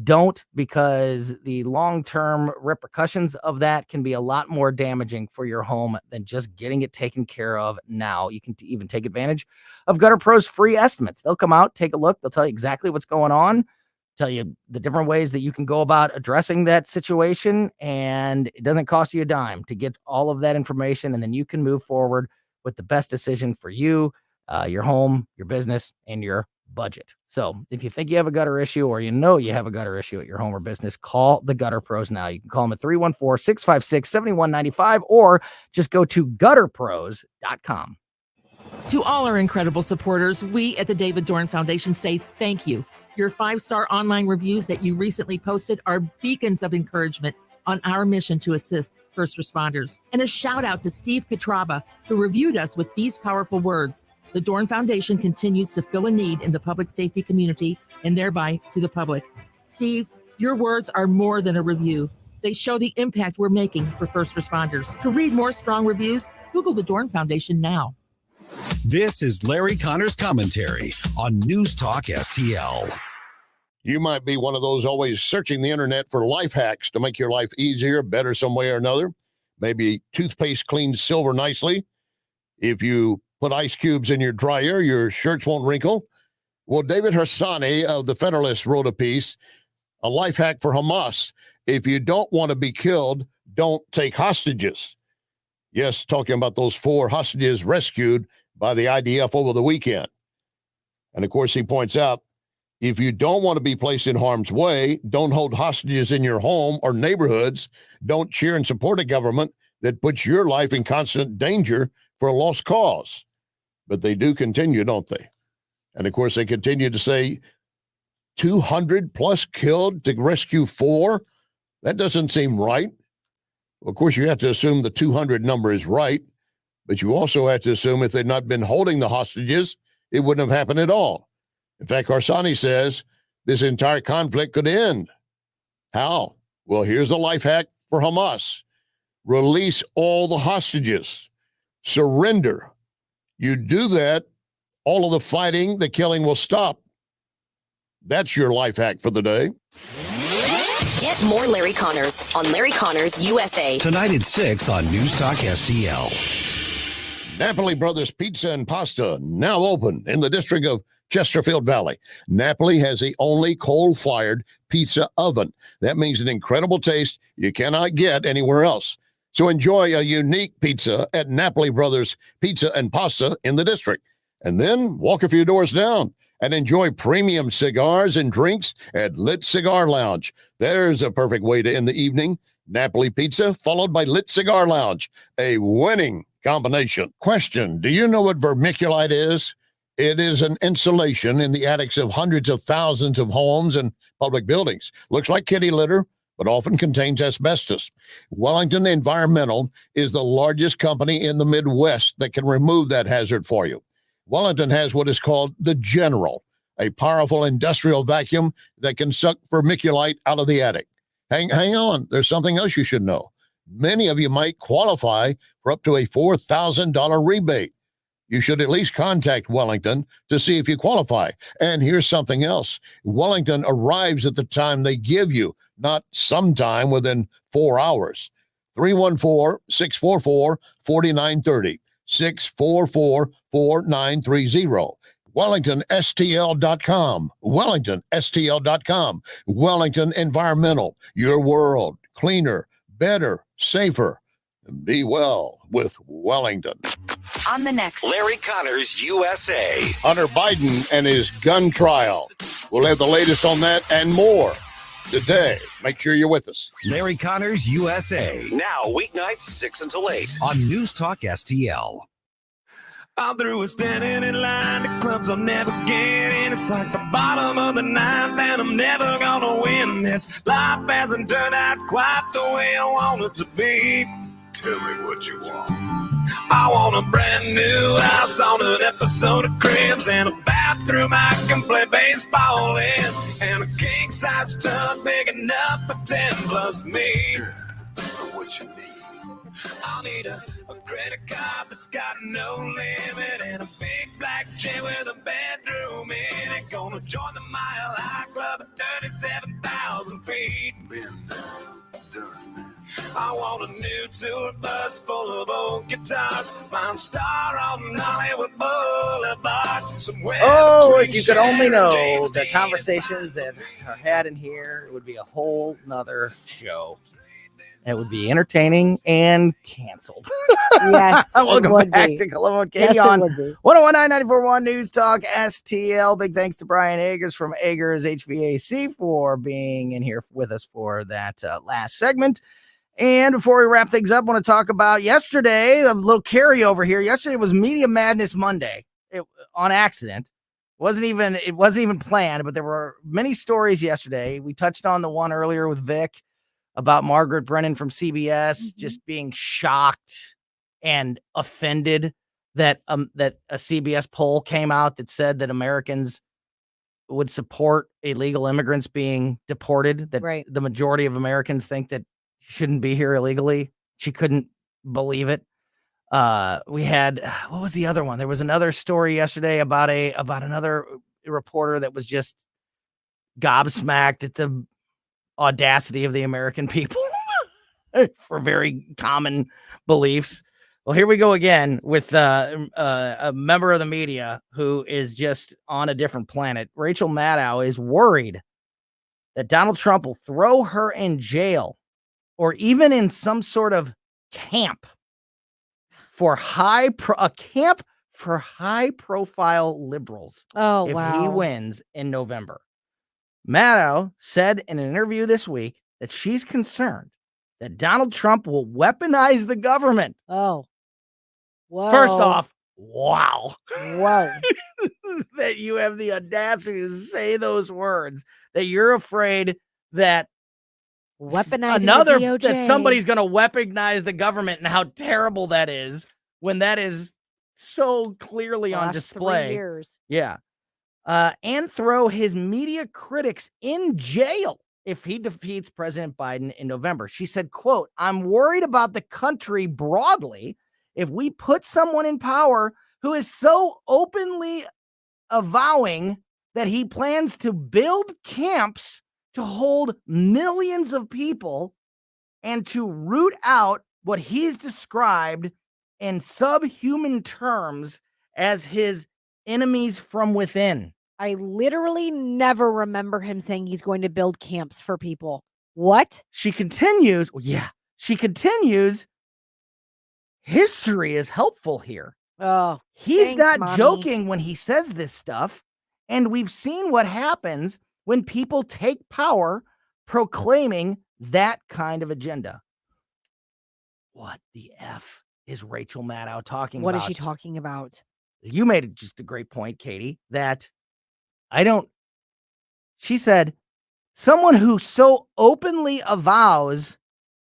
don't, because the long-term repercussions of that can be a lot more damaging for your home than just getting it taken care of now. You can even take advantage of Gutter Pros free estimates. They'll come out, take a look. They'll tell you exactly what's going on, tell you the different ways that you can go about addressing that situation, and it doesn't cost you a dime to get all of that information, and then you can move forward with the best decision for you, your home, your business, and your budget. So if you think you have a gutter issue, or you know you have a gutter issue at your home or business, call the Gutter Pros now. You can call them at 314-656-7195, or just go to gutterpros.com. To all our incredible supporters, we at the David Dorn Foundation say thank you. Your 5-star online reviews that you recently posted are beacons of encouragement on our mission to assist first responders. And a shout out to Steve Katraba, who reviewed us with these powerful words. The Dorn Foundation continues to fill a need in the public safety community and thereby to the public. Steve, your words are more than a review. They show the impact we're making for first responders. To read more strong reviews, Google the Dorn Foundation now. This is Larry Connor's commentary on News Talk STL. You might be one of those always searching the internet for life hacks to make your life easier, better some way or another. Maybe toothpaste cleans silver nicely. If you put ice cubes in your dryer, your shirts won't wrinkle. Well, David Hassani of The Federalist wrote a piece, a life hack for Hamas. If you don't want to be killed, don't take hostages. Yes, talking about those 4 hostages rescued by the IDF over the weekend. And of course, he points out If you don't want to be placed in harm's way, don't hold hostages in your home or neighborhoods. Don't cheer and support a government that puts your life in constant danger for a lost cause. But they do continue, don't they? And of course, they continue to say 200 plus killed to rescue 4. That doesn't seem right. Of course, you have to assume the 200 number is right, but you also have to assume if they'd not been holding the hostages, it wouldn't have happened at all. In fact, Harsani says this entire conflict could end. How? Well, here's a life hack for Hamas. Release all the hostages. Surrender. You do that, all of the fighting, the killing will stop. That's your life hack for the day. Get more Larry Connors on Larry Connors USA. Tonight at 6 on News Talk STL. Napoli Brothers Pizza and Pasta now open in the district of Chesterfield Valley. Napoli has the only coal-fired pizza oven. That means an incredible taste you cannot get anywhere else. So enjoy a unique pizza at Napoli Brothers Pizza and Pasta in the district. And then walk a few doors down and enjoy premium cigars and drinks at Lit Cigar Lounge. There's a perfect way to end the evening. Napoli Pizza followed by Lit Cigar Lounge. A winning combination. Question, do you know what vermiculite is? It is an insulation in the attics of hundreds of thousands of homes and public buildings. Looks like kitty litter, but often contains asbestos. Wellington Environmental is the largest company in the Midwest that can remove that hazard for you. Wellington has what is called the General, a powerful industrial vacuum that can suck vermiculite out of the attic. Hang on, there's something else you should know. Many of you might qualify for up to a $4,000 rebate. You should at least contact Wellington to see if you qualify. And here's something else. Wellington arrives at the time they give you, not sometime within 4 hours. 314-644-4930. 644-4930. WellingtonSTL.com. WellingtonSTL.com. Wellington Environmental. Your world. Cleaner, better, safer. Be well with Wellington. On the next Larry Connors USA. Hunter Biden and his gun trial. We'll have the latest on that and more today. Make sure you're with us. Larry Connors USA. Now, weeknights 6 until 8 on News Talk STL. I'm through with standing in line to clubs I'll never get in. It's like the bottom of the ninth and I'm never gonna win this. Life hasn't turned out quite the way I want it to be. Tell me what you want. I want a brand new house on an episode of Cribs and a bathroom I can play baseball in, and a king-size tub big enough for 10 plus me. What you need? I'll need a credit card that's got no limit and a big black chair with a bedroom in it. Gonna join the Mile High Club at 37,000 feet. Been done. I want a new tour bus full of old guitars. Mine star on Hollywood Boulevard. Somewhere If you could only know the conversations that are had in here, it would be a whole nother show. It would be entertaining and canceled. Yes. Welcome back to Colombo Katie Yes, on it would be. 1019-941 News Talk STL. Big thanks to Brian Agers from Agers HVAC for being in here with us for that last segment. And before we wrap things up, I want to talk about yesterday, a little carryover here. Yesterday was Media Madness Monday. On accident. It wasn't even planned, but there were many stories yesterday. We touched on the one earlier with Vic about Margaret Brennan from CBS just being shocked and offended that a CBS poll came out that said that Americans would support illegal immigrants being deported, that the majority of Americans think that shouldn't be here illegally. She couldn't believe it. We had, what was the other one? There was another story yesterday about another reporter that was just gobsmacked at the audacity of the American people for very common beliefs. Well, here we go again with a member of the media who is just on a different planet. Rachel Maddow is worried that Donald Trump will throw her in jail or even in some sort of camp for high profile liberals. Oh, if he wins in November. Maddow said in an interview this week that she's concerned that Donald Trump will weaponize the government. Oh. Whoa. First off, wow. Whoa. That you have the audacity to say those words, that you're afraid that Weaponizing that somebody's going to weaponize the government and how terrible that is when that is so clearly on display. 3 years. Yeah. And throw his media critics in jail if he defeats President Biden in November. She said, quote, "I'm worried about the country broadly if we put someone in power who is so openly avowing that he plans to build camps to hold millions of people and to root out what he's described in subhuman terms as his enemies from within." I literally never remember him saying he's going to build camps for people. What? She continues. She continues. History is helpful here. Oh, He's thanks, not Mommy. joking when he says this stuff. And we've seen what happens when people take power proclaiming that kind of agenda. What the F is Rachel Maddow talking What about? is she talking about? You made just a great point, Katie, that she said, someone who so openly avows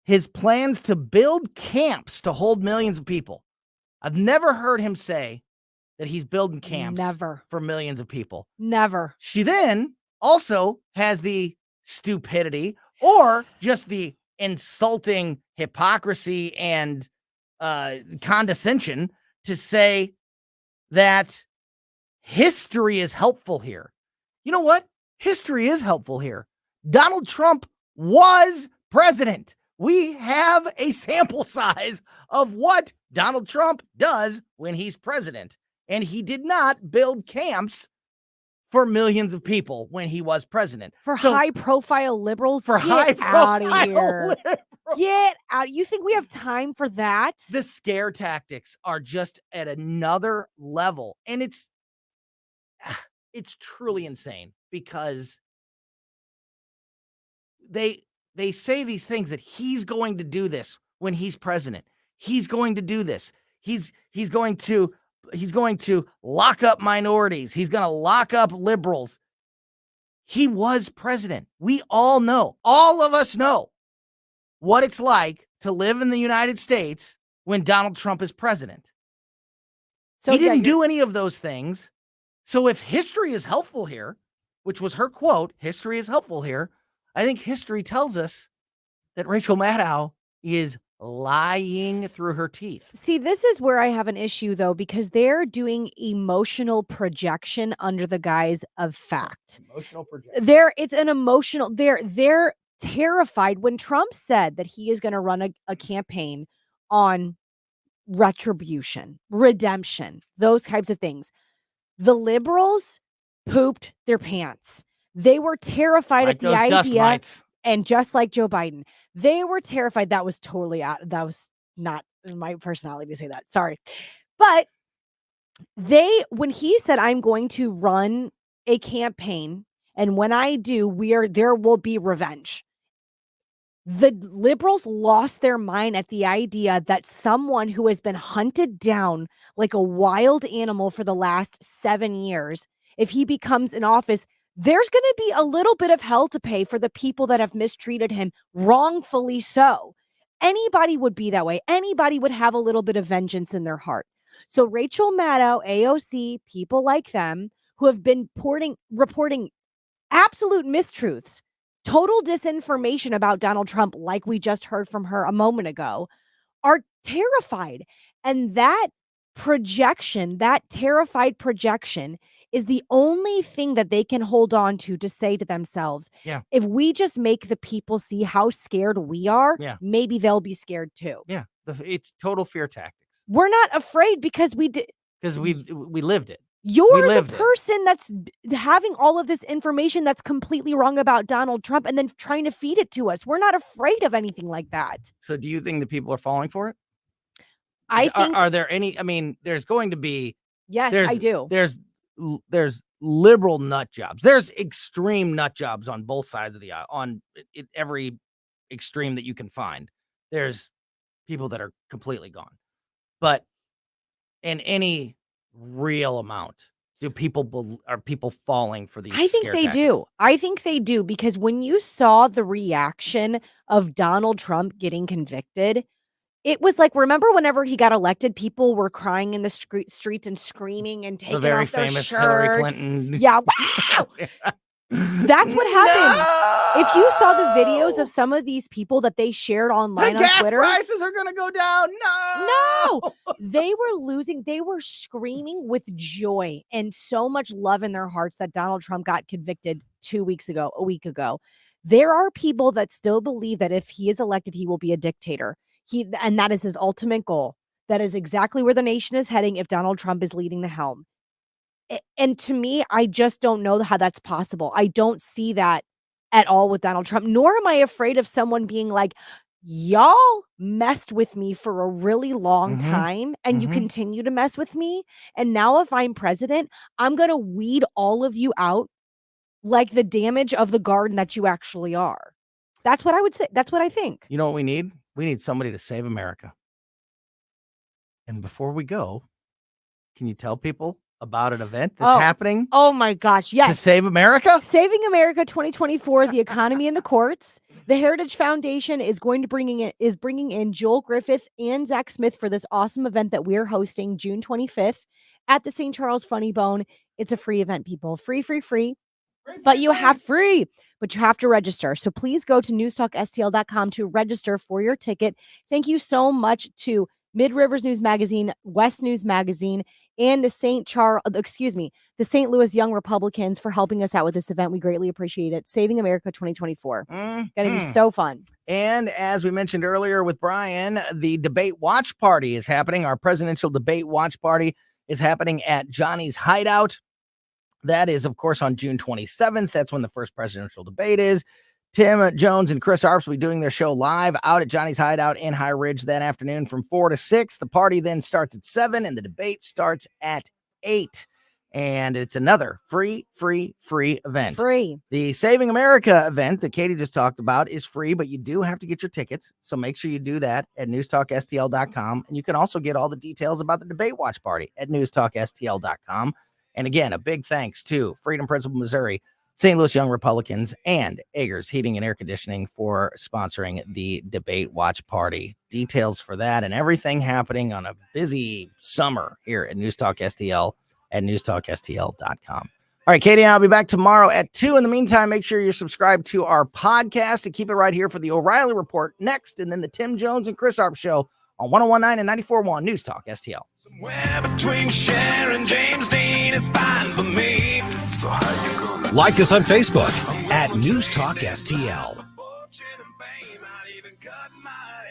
his plans to build camps to hold millions of people. I've never heard him say that he's building camps for millions of people. Never. She then also has the stupidity or just the insulting hypocrisy and condescension to say that history is helpful here. You know what? History is helpful here. Donald Trump was president. We have a sample size of what Donald Trump does when he's president. And he did not build camps for millions of people when he was president. For high-profile liberals? For Get out of high-profile here. liberals. Get out. You think we have time for that? The scare tactics are just at another level. And it's truly insane because they say these things that he's going to do this when he's president. He's going to do this. He's going to lock up minorities. He's going to lock up liberals. He was president. We all know, all of us know what it's like to live in the United States when Donald Trump is president. So he didn't do any of those things. So if history is helpful here, which was her quote, history is helpful here, I think history tells us that Rachel Maddow is lying through her teeth. See, this is where I have an issue, though, because they're doing emotional projection under the guise of fact. Emotional projection. It's an emotional. They're terrified. When Trump said that he is going to run a campaign on retribution, redemption, those types of things, the liberals pooped their pants. They were terrified at the idea. And just like Joe Biden, they were terrified. That was not my personality to say that. Sorry. But when he said, I'm going to run a campaign, and when I do, there will be revenge. The liberals lost their mind at the idea that someone who has been hunted down like a wild animal for the last 7 years, if he becomes in office, there's going to be a little bit of hell to pay for the people that have mistreated him, wrongfully so. Anybody would be that way. Anybody would have a little bit of vengeance in their heart. So Rachel Maddow, AOC, people like them who have been reporting absolute mistruths, total disinformation about Donald Trump, like we just heard from her a moment ago, are terrified. And that projection, that terrified projection, is the only thing that they can hold on to say to themselves, if we just make the people see how scared we are, maybe they'll be scared too. Yeah, it's total fear tactics. We're not afraid because we did. Because we lived it. You're the person that's having all of this information that's completely wrong about Donald Trump and then trying to feed it to us. We're not afraid of anything like that. So do you think the people are falling for it? I think. Are there any? I mean, there's going to be. Yes, I do. There's liberal nut jobs. There's extreme nut jobs on both sides of the aisle, on every extreme that you can find. There's people that are completely gone. But in any real amount, are people falling for these? I think they do. I think they do, because when you saw the reaction of Donald Trump getting convicted, it was like, remember whenever he got elected, people were crying in the streets and screaming and taking The very off their famous shirts. Hillary Clinton. Yeah, wow. That's what happened. If you saw the videos of some of these people that they shared online The on gas Twitter, prices are going to go down. no, they were losing. They were screaming with joy and so much love in their hearts that Donald Trump got convicted a week ago. There are people that still believe that if he is elected, he will be a dictator. And that is his ultimate goal. That is exactly where the nation is heading if Donald Trump is leading the helm. And to me, I just don't know how that's possible. I don't see that at all with Donald Trump, nor am I afraid of someone being like, y'all messed with me for a really long time and you continue to mess with me. And now if I'm president, I'm going to weed all of you out like the damage of the garden that you actually are. That's what I would say. That's what I think. You know what we need? We need somebody to save America. And before we go, can you tell people about an event that's happening? Oh my gosh, yes. To save America? Saving America 2024, the economy and the courts. The Heritage Foundation is bringing in Joel Griffith and Zach Smith for this awesome event that we're hosting June 25th at the St. Charles Funny Bone. It's a free event, people. Free. But you have to register. So please go to newstalkstl.com to register for your ticket. Thank you so much to Mid-Rivers News Magazine, West News Magazine, and the St. Louis Young Republicans for helping us out with this event. We greatly appreciate it. Saving America 2024. Going to be so fun. And as we mentioned earlier with Brian, the debate watch party is happening. Our presidential debate watch party is happening at Johnny's Hideout. That is, of course, on June 27th. That's when the first presidential debate is. Tim Jones and Chris Arps will be doing their show live out at Johnny's Hideout in High Ridge that afternoon from 4 to 6. The party then starts at 7 and the debate starts at 8. And it's another free event. Free. The Saving America event that Katie just talked about is free, but you do have to get your tickets. So make sure you do that at newstalkstl.com. And you can also get all the details about the debate watch party at newstalkstl.com. And again, a big thanks to Freedom Principle Missouri, St. Louis Young Republicans, and Agers Heating and Air Conditioning for sponsoring the debate watch party. Details for that and everything happening on a busy summer here at Newstalk STL at newstalkstl.com. All right, Katie and I'll be back tomorrow at 2. In the meantime, make sure you're subscribed to our podcast and keep it right here for the O'Reilly Report next, and then the Tim Jones and Chris Arp Show on 101.9 and 94.1 Newstalk STL. Somewhere between Cher and James Dean is fine for me. So how you gonna Like us on Facebook at News Talk STL.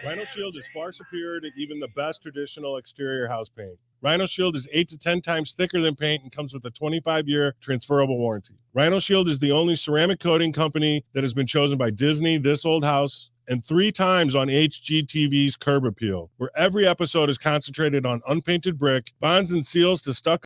Rhino Shield is far superior to even the best traditional exterior house paint. Rhino Shield is 8 to 10 times thicker than paint and comes with a 25-year transferable warranty. Rhino Shield is the only ceramic coating company that has been chosen by Disney, This Old House, and 3 times on HGTV's Curb Appeal, where every episode is concentrated on unpainted brick, bonds and seals to stucco